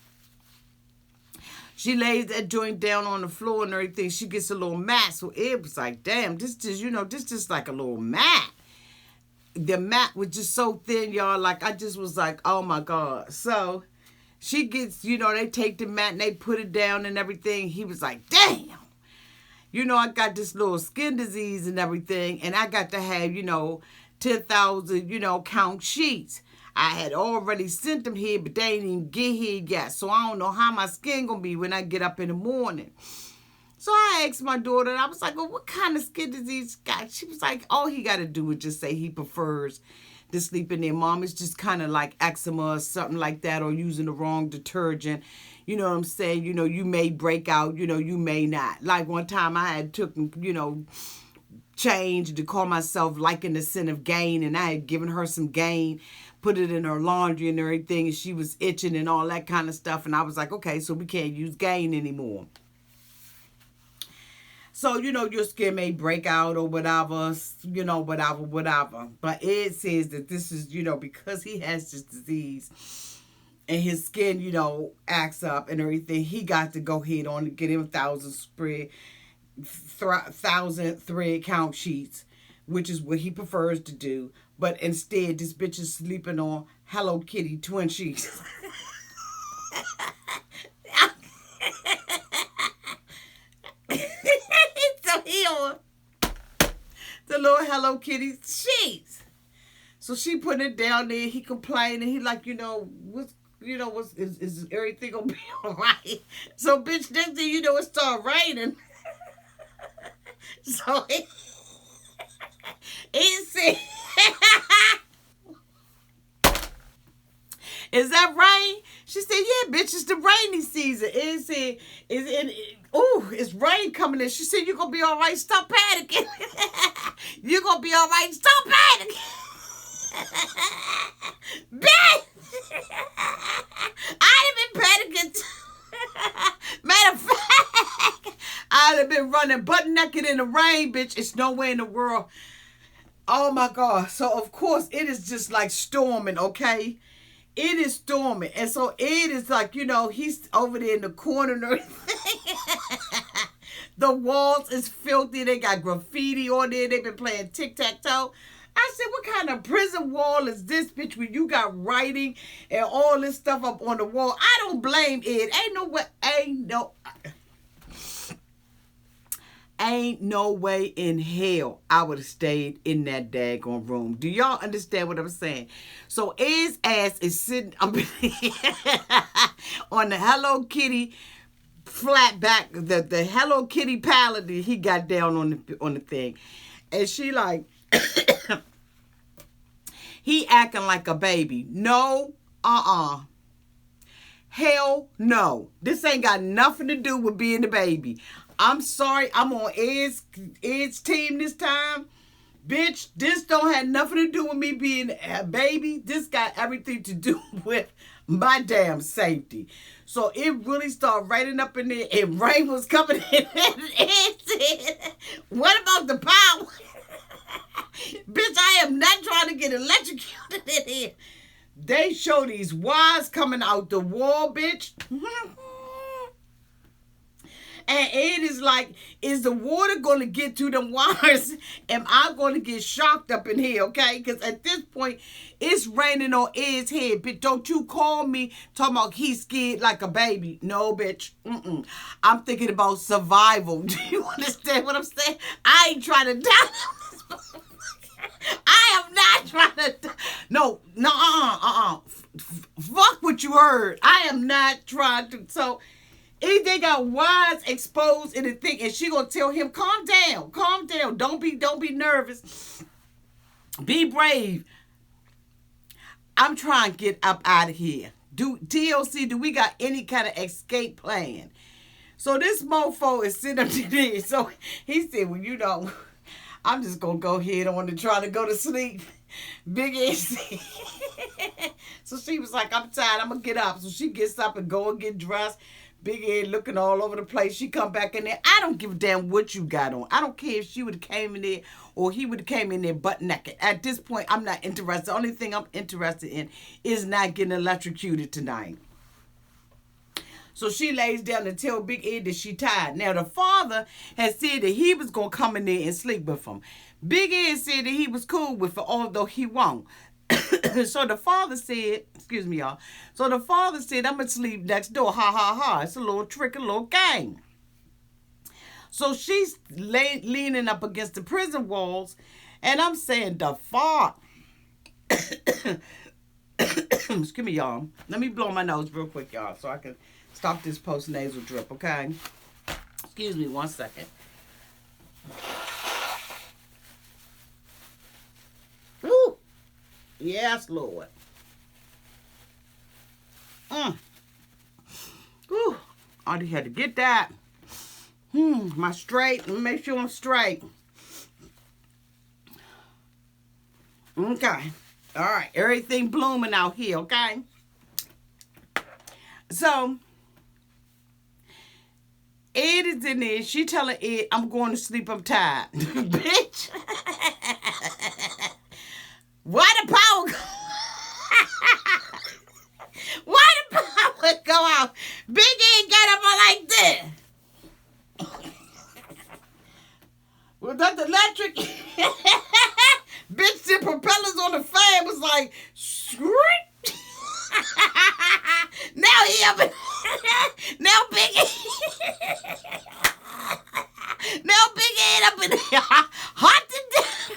S1: She lays that joint down on the floor and everything. She gets a little mat. So it was like, damn, this just like a little mat. The mat was just so thin, y'all. Like, I just was like, oh my God. So she gets, they take the mat and they put it down and everything. He was like, damn. I got this little skin disease and everything. And I got to have, 10,000, count sheets. I had already sent them here, but they ain't even get here yet. So I don't know how my skin gonna be when I get up in the morning. So I asked my daughter, and I was like, well, what kind of skin disease got? She was like, all he got to do is just say he prefers to sleep in there. Mom, it's just kind of like eczema or something like that, or using the wrong detergent. You know what I'm saying? You may break out, you may not. Like one time I had took, change to call myself liking the scent of Gain, and I had given her some Gain, put it in her laundry and everything, and she was itching and all that kind of stuff. And I was like, okay, so we can't use Gain anymore. So, your skin may break out or whatever, whatever. But it says that this is, because he has this disease and his skin, acts up and everything, he got to go ahead on and get him 1,000 thread count sheets, which is what he prefers to do. But instead, this bitch is sleeping on Hello Kitty twin sheets. So he on the little Hello Kitty sheets. So she put it down there. He complained and he like, is everything gonna be all right? So bitch, next thing you know, it started raining. So he said, is that rain? She said, yeah, bitch, it's the rainy season. It said, it's rain coming in. She said, you're going to be all right. Stop panicking. You're going to be all right. Stop panicking. Bitch. I ain't been panicking. Matter of fact, I'd have been running butt naked in the rain, bitch. It's nowhere in the world. Oh, my God. So, of course, it is just like storming, okay? It is storming. And so it is like, he's over there in the corner and everything. The walls is filthy. They got graffiti on there. They've been playing tic-tac-toe. I said, what kind of prison wall is this, bitch, when you got writing and all this stuff up on the wall? I don't blame it. Ain't no way in hell I would have stayed in that daggone room. Do y'all understand what I'm saying? So his ass is sitting up on the Hello Kitty flat back, the Hello Kitty pallet that he got down on the thing. And she like, he acting like a baby. No, hell no. This ain't got nothing to do with being a baby. I'm sorry, I'm on Ed's team this time. Bitch, this don't have nothing to do with me being a baby. This got everything to do with my damn safety. So it really started raining up in there, and rain was coming in. And Ed said, what about the power? Bitch, I am not trying to get electrocuted in here. They show these wires coming out the wall, bitch. And it is like, is the water going to get to them wires? Am I going to get shocked up in here, okay? Because at this point, it's raining on Ed's head. Bitch, don't you call me talking about he's scared like a baby. No, bitch. I'm thinking about survival. Do you understand what I'm saying? I ain't trying to die. I am not trying to... No, fuck what you heard. I am not trying to... So, if they got wires exposed in the thing, and she gonna tell him, calm down. Don't be nervous. Be brave. I'm trying to get up out of here. TLC, do we got any kind of escape plan? So this mofo is sitting up there. So he said, well, I'm just going to go ahead on and try to go to sleep. Big ass. So she was like, I'm tired. I'm going to get up. So she gets up and go and get dressed. Big Ed looking all over the place. She come back in there. I don't give a damn what you got on. I don't care if she would have came in there or he would have came in there butt naked. At this point, I'm not interested. The only thing I'm interested in is not getting electrocuted tonight. So she lays down and tell Big Ed that she tired. Now, the father had said that he was going to come in there and sleep with him. Big Ed said that he was cool with it, although he won't. So the father said, excuse me, y'all. So the father said, I'm going to sleep next door. Ha, ha, ha. It's a little trick, a little game. So she's leaning up against the prison walls. And I'm saying the fart. Excuse me, y'all. Let me blow my nose real quick, y'all, so I can stop this post-nasal drip, okay? Excuse me 1 second. Woo! Yes, Lord. Woo! Auntie had to get that. My straight. Let me make sure I'm straight. Okay. All right. Everything blooming out here, okay? So, Ed is in there. She telling Ed, I'm going to sleep. I'm tired. Bitch. Why the power go? Why the power go out? Big Ed got up like this. Was that the electric? Bitch, the propellers on the fan was like, screech. Now he up in, now Big Ed, now Big Ed up in there, hot to death.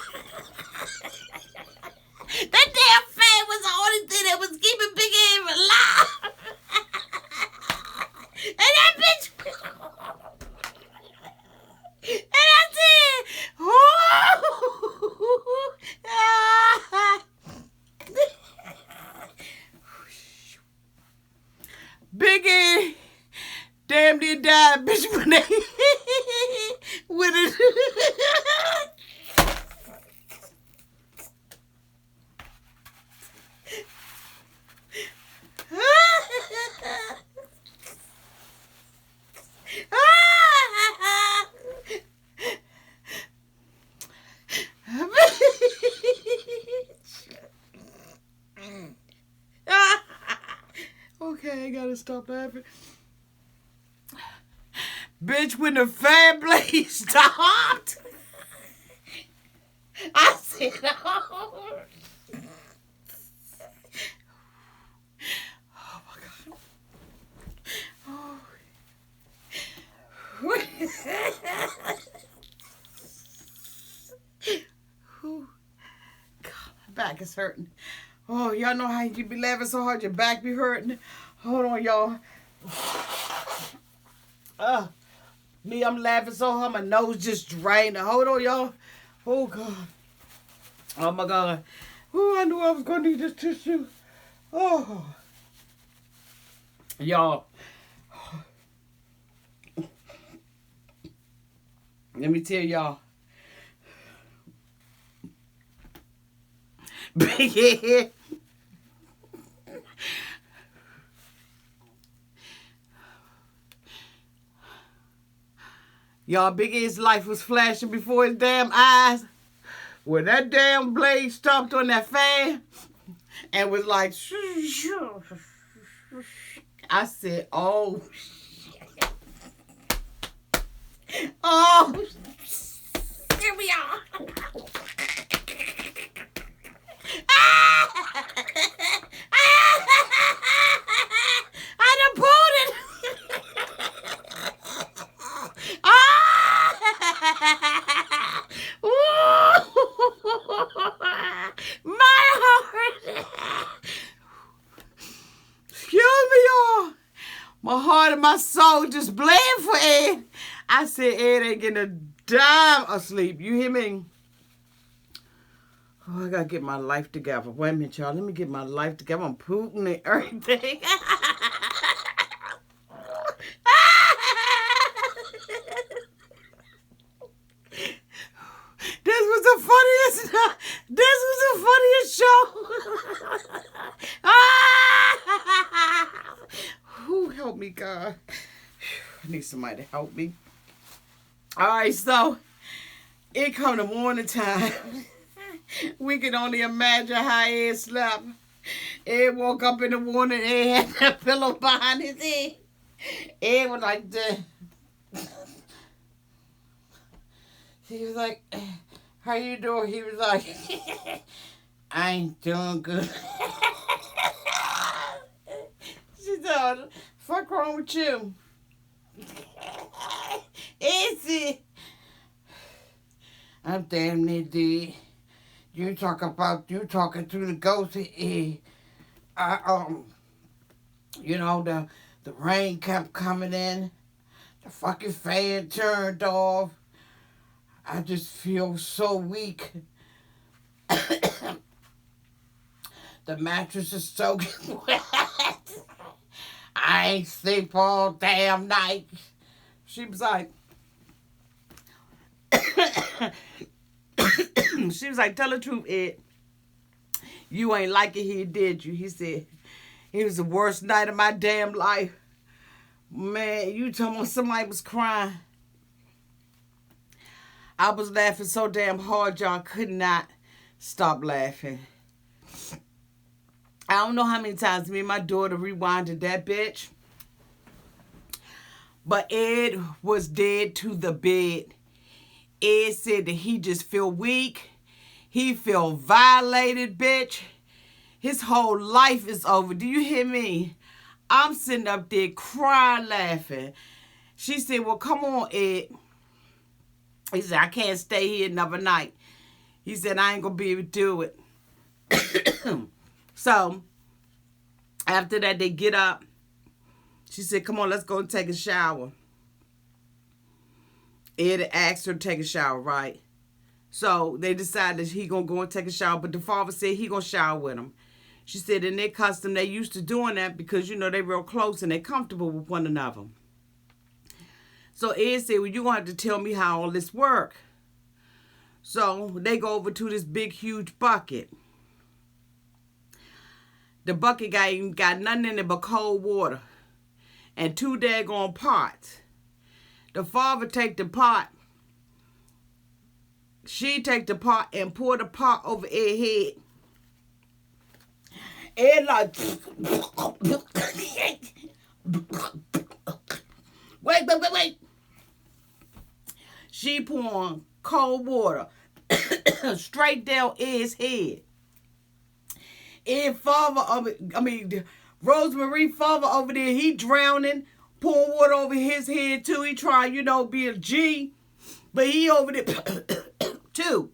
S1: That damn fan was the only thing that was keeping Big Ed alive. And that bitch, and I said, Biggie, damn near died, bitch, when they with it. Okay, I gotta stop laughing. Bitch, when the fan blade stopped, I said, oh. Oh my God. Oh. God, my back is hurting. Oh, y'all know how you be laughing so hard your back be hurting? Hold on, y'all. Me, I'm laughing so hard my nose just drained. Hold on, y'all. Oh, God. Oh, my God. Oh, I knew I was going to need this tissue. Oh. Y'all. Let me tell y'all. Big head. Y'all, Big Ed's life was flashing before his damn eyes. When that damn blade stopped on that fan and was like, I said, oh, oh, here we are. I done pulled it. My heart. Excuse me, y'all. My heart and my soul just bled for Ed. I said, Ed ain't getting a dime of sleep. You hear me? Oh, I gotta get my life together. Wait a minute, y'all. Let me get my life together. I'm Putin and everything. This was the funniest show. Who help me, God? I need somebody to help me. All right, so it come the morning time. We can only imagine how Ed slept. Ed woke up in the morning, Ed had a pillow behind his head. Ed was like this. He was like, how you doing? He was like, I ain't doing good. She said, fuck wrong with you? Ed said, I'm damn near dead. You talk about you talking through the ghost. I the rain kept coming in. The fucking fan turned off. I just feel so weak. The mattress is soaking wet. I ain't sleep all damn night. She was like, she was like, tell the truth, Ed. You ain't like it here, did you? He said, it was the worst night of my damn life. Man, you told me somebody was crying. I was laughing so damn hard, y'all could not stop laughing. I don't know how many times me and my daughter rewinded that bitch. But Ed was dead to the bed. Ed said that he just feel weak. He feel violated, bitch. His whole life is over. Do you hear me? I'm sitting up there crying, laughing. She said, well, come on, Ed. He said, I can't stay here another night. He said, I ain't going to be able to do it. So, after that, they get up. She said, come on, let's go and take a shower. Ed asked her to take a shower, right? So, they decided he going to go and take a shower. But the father said he going to shower with him. She said in their custom, they used to doing that because, they real close and they comfortable with one another. So, Ed said, well, you're going to have to tell me how all this work. So, they go over to this big, huge bucket. The bucket ain't got nothing in it but cold water and 2 daggone pots. The father take the pot. She take the pot and pour the pot over Ed's head. Ed like, wait. She pouring cold water straight down Ed's head. Ed father, Rosemary father over there, he drowning, pouring water over his head too. He trying, be a G, but he over there too.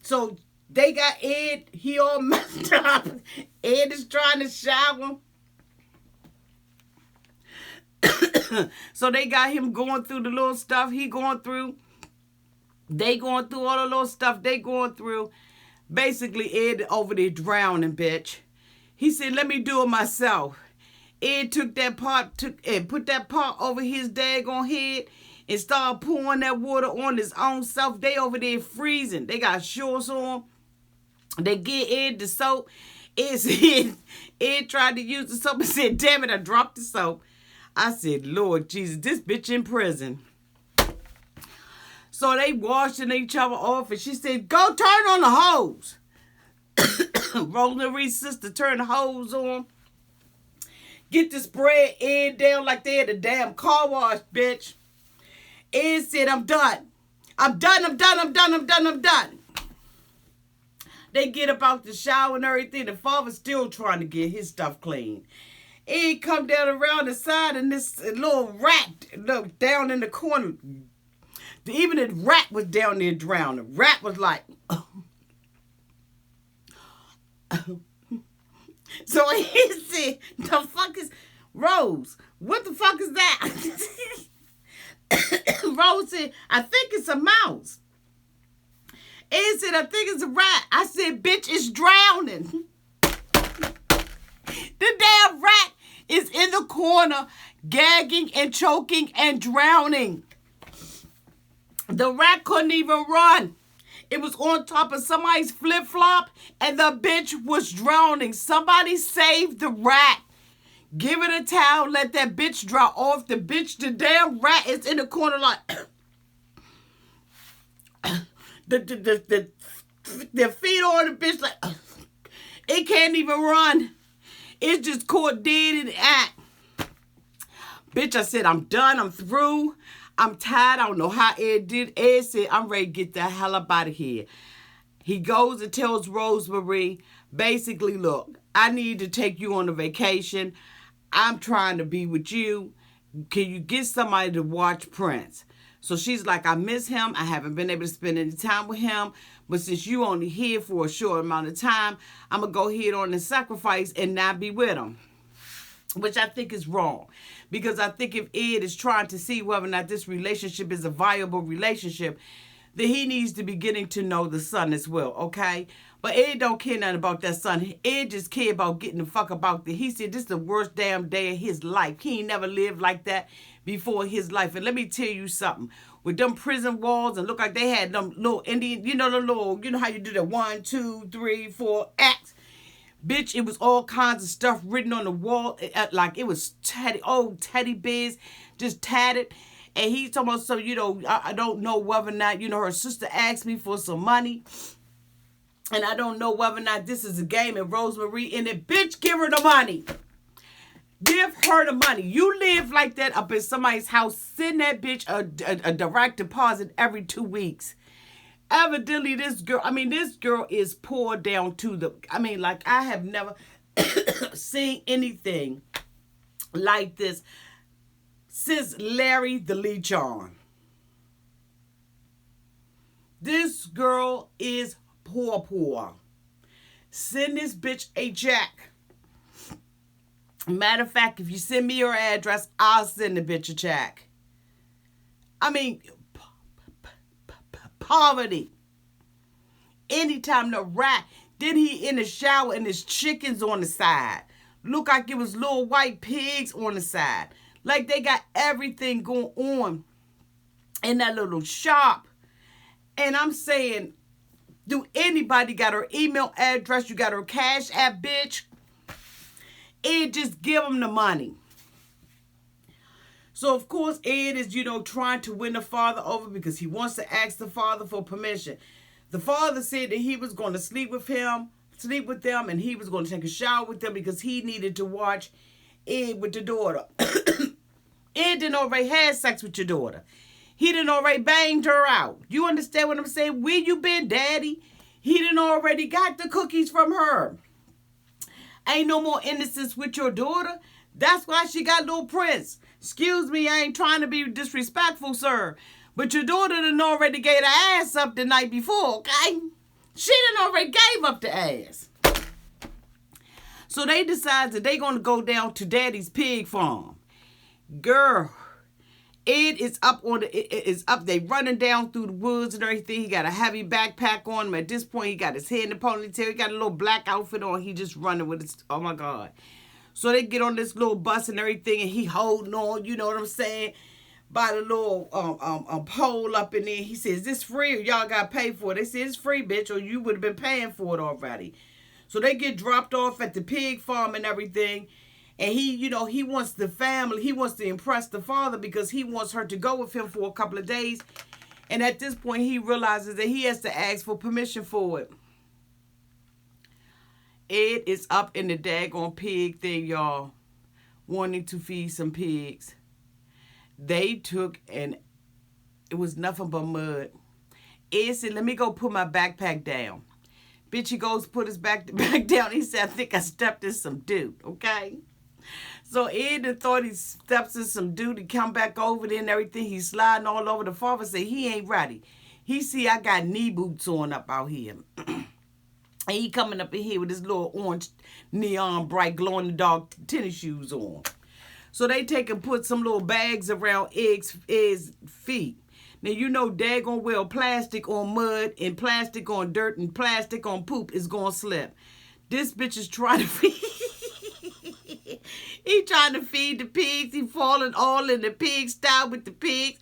S1: So they got Ed, he all messed up. Ed is trying to shower. So they got him going through the little stuff he going through. They going through all the little stuff they going through. Basically, Ed over there drowning, bitch. He said, let me do it myself. Ed took that pot, put that pot over his daggone head and started pouring that water on his own self. They over there freezing. They got shorts on. They get Ed the soap. Ed tried to use the soap and said, damn it, I dropped the soap. I said, Lord Jesus, this bitch in prison. So they washing each other off, and she said, go turn on the hose. Rosemary's sister turned the hose on. Get the spread Ed down like they had a damn car wash, bitch. Ed said, I'm done. I'm done. They get up out the shower and everything. The father's still trying to get his stuff clean. Ed come down around the side, and this little rat down in the corner. Even the rat was down there drowning. The rat was like, oh. So he said, the fuck is Rose? What the fuck is that? Rose said, I think it's a mouse. Ed said, I think it's a rat. I said, bitch, it's drowning. The damn rat is in the corner, gagging and choking and drowning. The rat couldn't even run. It was on top of somebody's flip-flop, and the bitch was drowning. Somebody saved the rat. Give it a towel, let that bitch dry off. The damn rat is in the corner like... the feet on the bitch like... It can't even run. It's just caught dead in the act. Bitch, I said, I'm done. I'm through. I'm tired. I don't know how Ed did. Ed said, I'm ready to get the hell up out of here. He goes and tells Rosemary, basically, look, I need to take you on a vacation. I'm trying to be with you. Can you get somebody to watch Prince? So she's like, I miss him. I haven't been able to spend any time with him. But since you only here for a short amount of time, I'm going to go ahead on and sacrifice and not be with him. Which I think is wrong. Because I think if Ed is trying to see whether or not this relationship is a viable relationship, then he needs to be getting to know the son as well, okay? But Ed don't care nothing about that son. Ed just care about getting the fuck about the... He said this is the worst damn day of his life. He ain't never lived like that before his life. And let me tell you something. With them prison walls, and look like they had them little Indian... You know the little... You know how you do the 1, 2, 3, 4 acts? Bitch, it was all kinds of stuff written on the wall. Like it was old teddy bears, just tatted. And he's talking about, so, you know, I don't know whether or not, you know, her sister asked me for some money. And I don't know whether or not this is a game and Rosemary in it. Bitch, give her the money. Give her the money. You live like that up in somebody's house. Send that bitch a direct deposit every 2 weeks. Evidently, this girl is poor down to the... like, I have never seen anything like this since Larry the Leechon. This girl is poor. Send this bitch a check. Matter of fact, if you send me your address, I'll send the bitch a check. Poverty. Anytime the rat, then he in the shower and his chickens on the side. Look like it was little white pigs on the side. Like they got everything going on in that little shop. And I'm saying, do anybody got her email address? You got her Cash App, bitch? Ed, just give them the money. So, of course, Ed is, trying to win the father over because he wants to ask the father for permission. The father said that he was going to sleep with them, and he was going to take a shower with them because he needed to watch Ed with the daughter. Ed didn't already have sex with your daughter. He didn't already banged her out. You understand what I'm saying? Where you been, daddy? He didn't already got the cookies from her. Ain't no more innocence with your daughter. That's why she got little Prince. Excuse me, I ain't trying to be disrespectful, sir. But your daughter done already gave her ass up the night before, okay? She done already gave up the ass. So they decide that they going to go down to Daddy's pig farm. Girl, Ed is up on they running down through the woods and everything. He got a heavy backpack on him. At this point, he got his hair in the ponytail. He got a little black outfit on. He just running with his, oh my God. So they get on this little bus and everything, and he holding on, you know what I'm saying, by the little pole up in there. He says, is this free or y'all got to pay for it? They say, it's free, bitch, or you would have been paying for it already. So they get dropped off at the pig farm and everything. And he wants the family. He wants to impress the father because he wants her to go with him for a couple of days. And at this point, he realizes that he has to ask for permission for it. Ed is up in the daggone pig thing, y'all, wanting to feed some pigs. They took, and it was nothing but mud. Ed said, let me go put my backpack down. Bitch, he goes put his backpack down. He said, I think I stepped in some dude, okay? So Ed thought he steps in some dude. He come back over there and everything. He's sliding all over. The father said, he ain't ready. He see I got knee boots on up out here. And he coming up in here with his little orange, neon, bright, glow-in-the-dark tennis shoes on. So they take and put some little bags around Ed's feet. Now, you know daggone well plastic on mud and plastic on dirt and plastic on poop is going to slip. This bitch is trying to feed... He trying to feed the pigs. He falling all in the pig style with the pigs.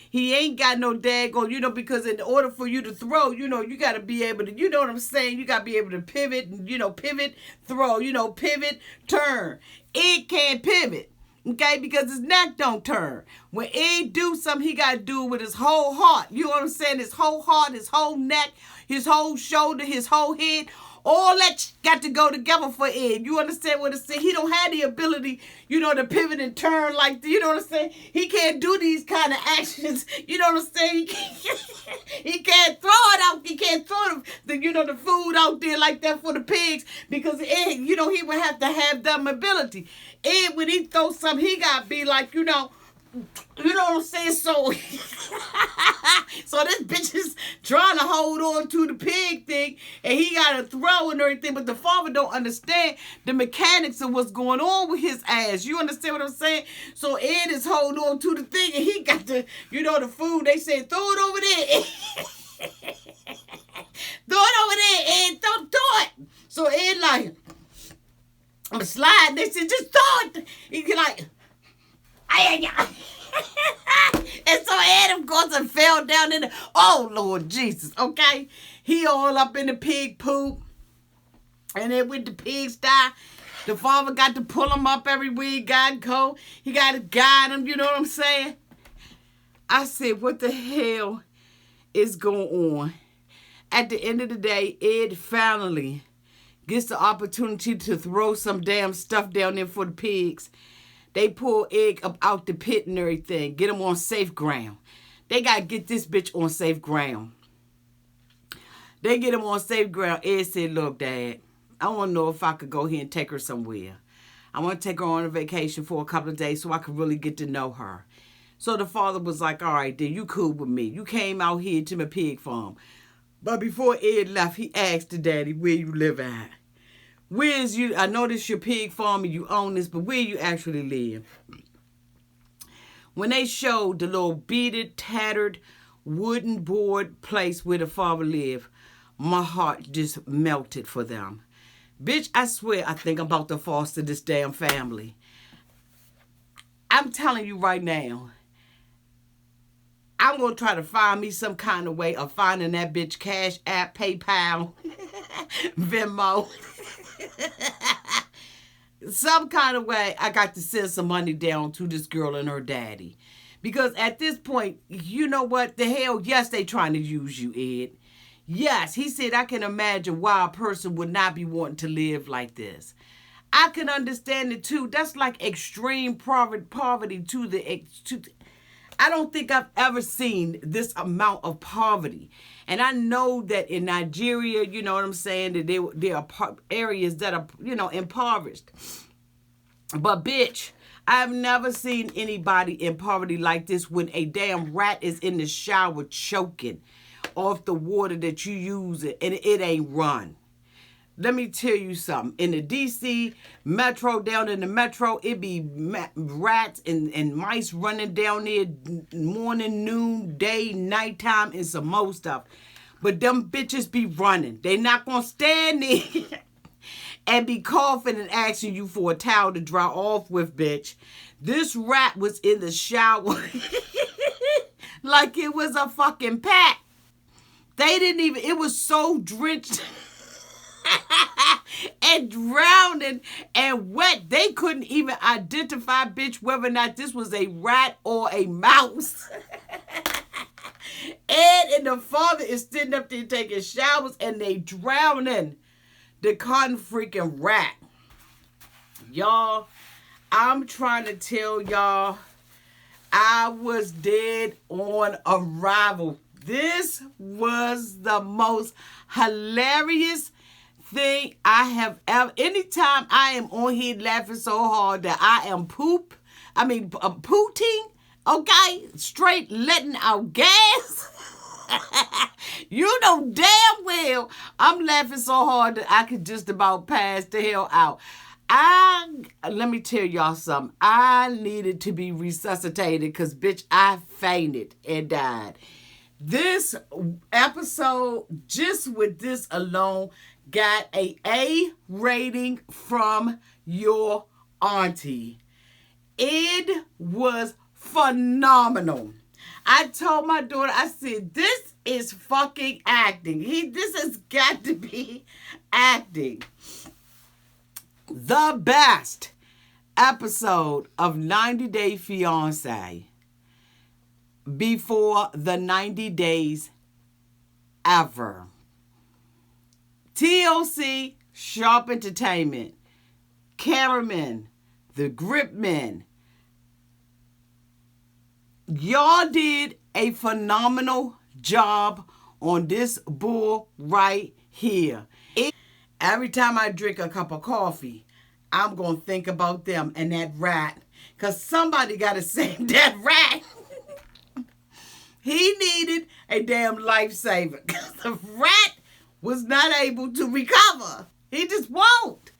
S1: He ain't got no daggone, because in order for you to throw, you got to be able to, you know what I'm saying? You got to be able to pivot, and, pivot, throw, pivot, turn. Ed can't pivot, okay, because his neck don't turn. When Ed do something, he got to do it with his whole heart. You know what I'm saying? His whole heart, his whole neck, his whole shoulder, his whole head. All that got to go together for Ed. You understand what I'm saying? He don't have the ability, to pivot and turn like, you know what I'm saying? He can't do these kind of actions. You know what I'm saying? He can't throw it out. He can't throw the food out there like that for the pigs because Ed, he would have to have that ability. Ed, when he throws something, he got to be like, You know what I'm saying? So, so this bitch is trying to hold on to the pig thing, and he got to throw and everything, but the father don't understand the mechanics of what's going on with his ass. You understand what I'm saying? So Ed is holding on to the thing, and he got the, the food. They say, throw it over there. Throw it over there, Ed. Throw it. So Ed like, I'm sliding. They said, just throw it. He like, and so Adam goes and fell down in the, oh Lord Jesus, okay? He all up in the pig poop. And then with the pigsty, the father got to pull him up everywhere he got to go. He got to guide him, you know what I'm saying? I said, what the hell is going on? At the end of the day, Ed finally gets the opportunity to throw some damn stuff down there for the pigs. They pull Ed up out the pit and everything. Get him on safe ground. They got to get this bitch on safe ground. They get him on safe ground. Ed said, look, Dad, I want to know if I could go here and take her somewhere. I want to take her on a vacation for a couple of days so I could really get to know her. So the father was like, all right, then you cool with me. You came out here to my pig farm. But before Ed left, he asked the daddy, where you live at? Where's you? I know this your pig farm and you own this, but where you actually live? When they showed the little beaded, tattered, wooden board place where the father lived, my heart just melted for them. Bitch, I swear I think I'm about to foster this damn family. I'm telling you right now, I'm going to try to find me some kind of way of finding that bitch Cash App, PayPal, Venmo. Some kind of way I got to send some money down to this girl and her daddy. Because at this point, you know what? The hell, yes, they trying to use you, Ed. Yes, he said, I can imagine why a person would not be wanting to live like this. I can understand it too. That's like extreme poverty to the... I don't think I've ever seen this amount of poverty. And I know that in Nigeria, you know what I'm saying, that there are areas that are, impoverished. But bitch, I've never seen anybody in poverty like this when a damn rat is in the shower choking off the water that you use and it ain't run. Let me tell you something. In the D.C. metro, down in the metro, it be rats and mice running down there morning, noon, day, nighttime, and some more stuff. But them bitches be running. They not going to stand there and be coughing and asking you for a towel to dry off with, bitch. This rat was in the shower like it was a fucking pet. They didn't even, it was so drenched and drowning and wet. They couldn't even identify, bitch, whether or not this was a rat or a mouse. Ed and the father is sitting up there taking showers and they drowning the cotton freaking rat. Y'all, I'm trying to tell y'all, I was dead on arrival. This was the most hilarious thing I have ever. Anytime I am on here laughing so hard that I am pooting, okay, straight letting out gas. You know damn well I'm laughing so hard that I could just about pass the hell out. Let me tell y'all something. I needed to be resuscitated because, bitch, I fainted and died. This episode, just with this alone, got a A rating from your auntie. It was phenomenal. I told my daughter, I said, this is fucking acting. This has got to be acting. The best episode of 90 Day Fiance before the 90 days ever. TLC, Sharp Entertainment, Cameraman, The Grip Men. Y'all did a phenomenal job on this bull right here. Every time I drink a cup of coffee, I'm going to think about them and that rat Because somebody got to save that rat. He needed a damn lifesaver. Because the rat was not able to recover. He just won't.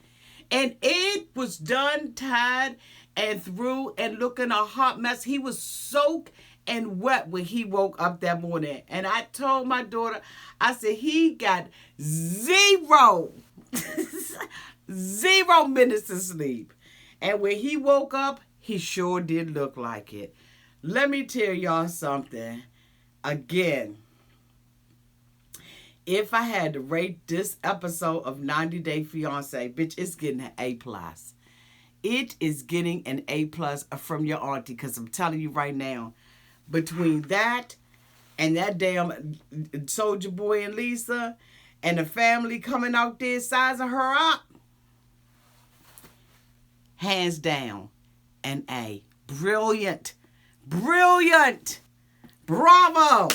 S1: And Ed was done, tied, and through and looking a hot mess. He was soaked and wet when he woke up that morning. And I told my daughter, I said, he got 0 minutes of sleep. And when he woke up, he sure did look like it. Let me tell y'all something. Again, if I had to rate this episode of 90 Day Fiance, bitch, it's getting an A+. It is getting an A+ from your auntie, because I'm telling you right now, between that and that damn Soldier Boy and Lisa and the family coming out there sizing her up, hands down, an A. Brilliant. Brilliant. Bravo.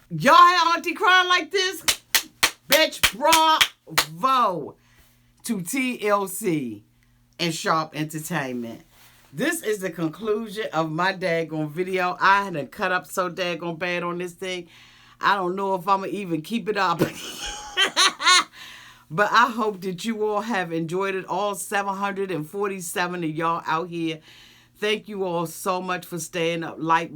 S1: Y'all had Auntie crying like this? Bitch, bravo to TLC and Sharp Entertainment. This is the conclusion of my daggone video. I had to cut up so daggone bad on this thing. I don't know if I'm going to even keep it up. But I hope that you all have enjoyed it. All 747 of y'all out here. Thank you all so much for staying up late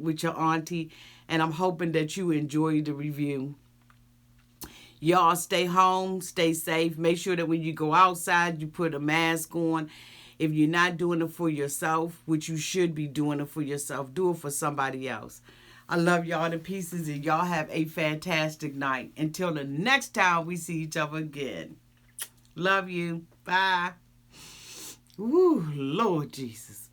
S1: with your auntie. And I'm hoping that you enjoyed the review. Y'all stay home, stay safe. Make sure that when you go outside, you put a mask on. If you're not doing it for yourself, which you should be doing it for yourself, do it for somebody else. I love y'all to pieces, and y'all have a fantastic night. Until the next time we see each other again. Love you. Bye. Ooh, Lord Jesus.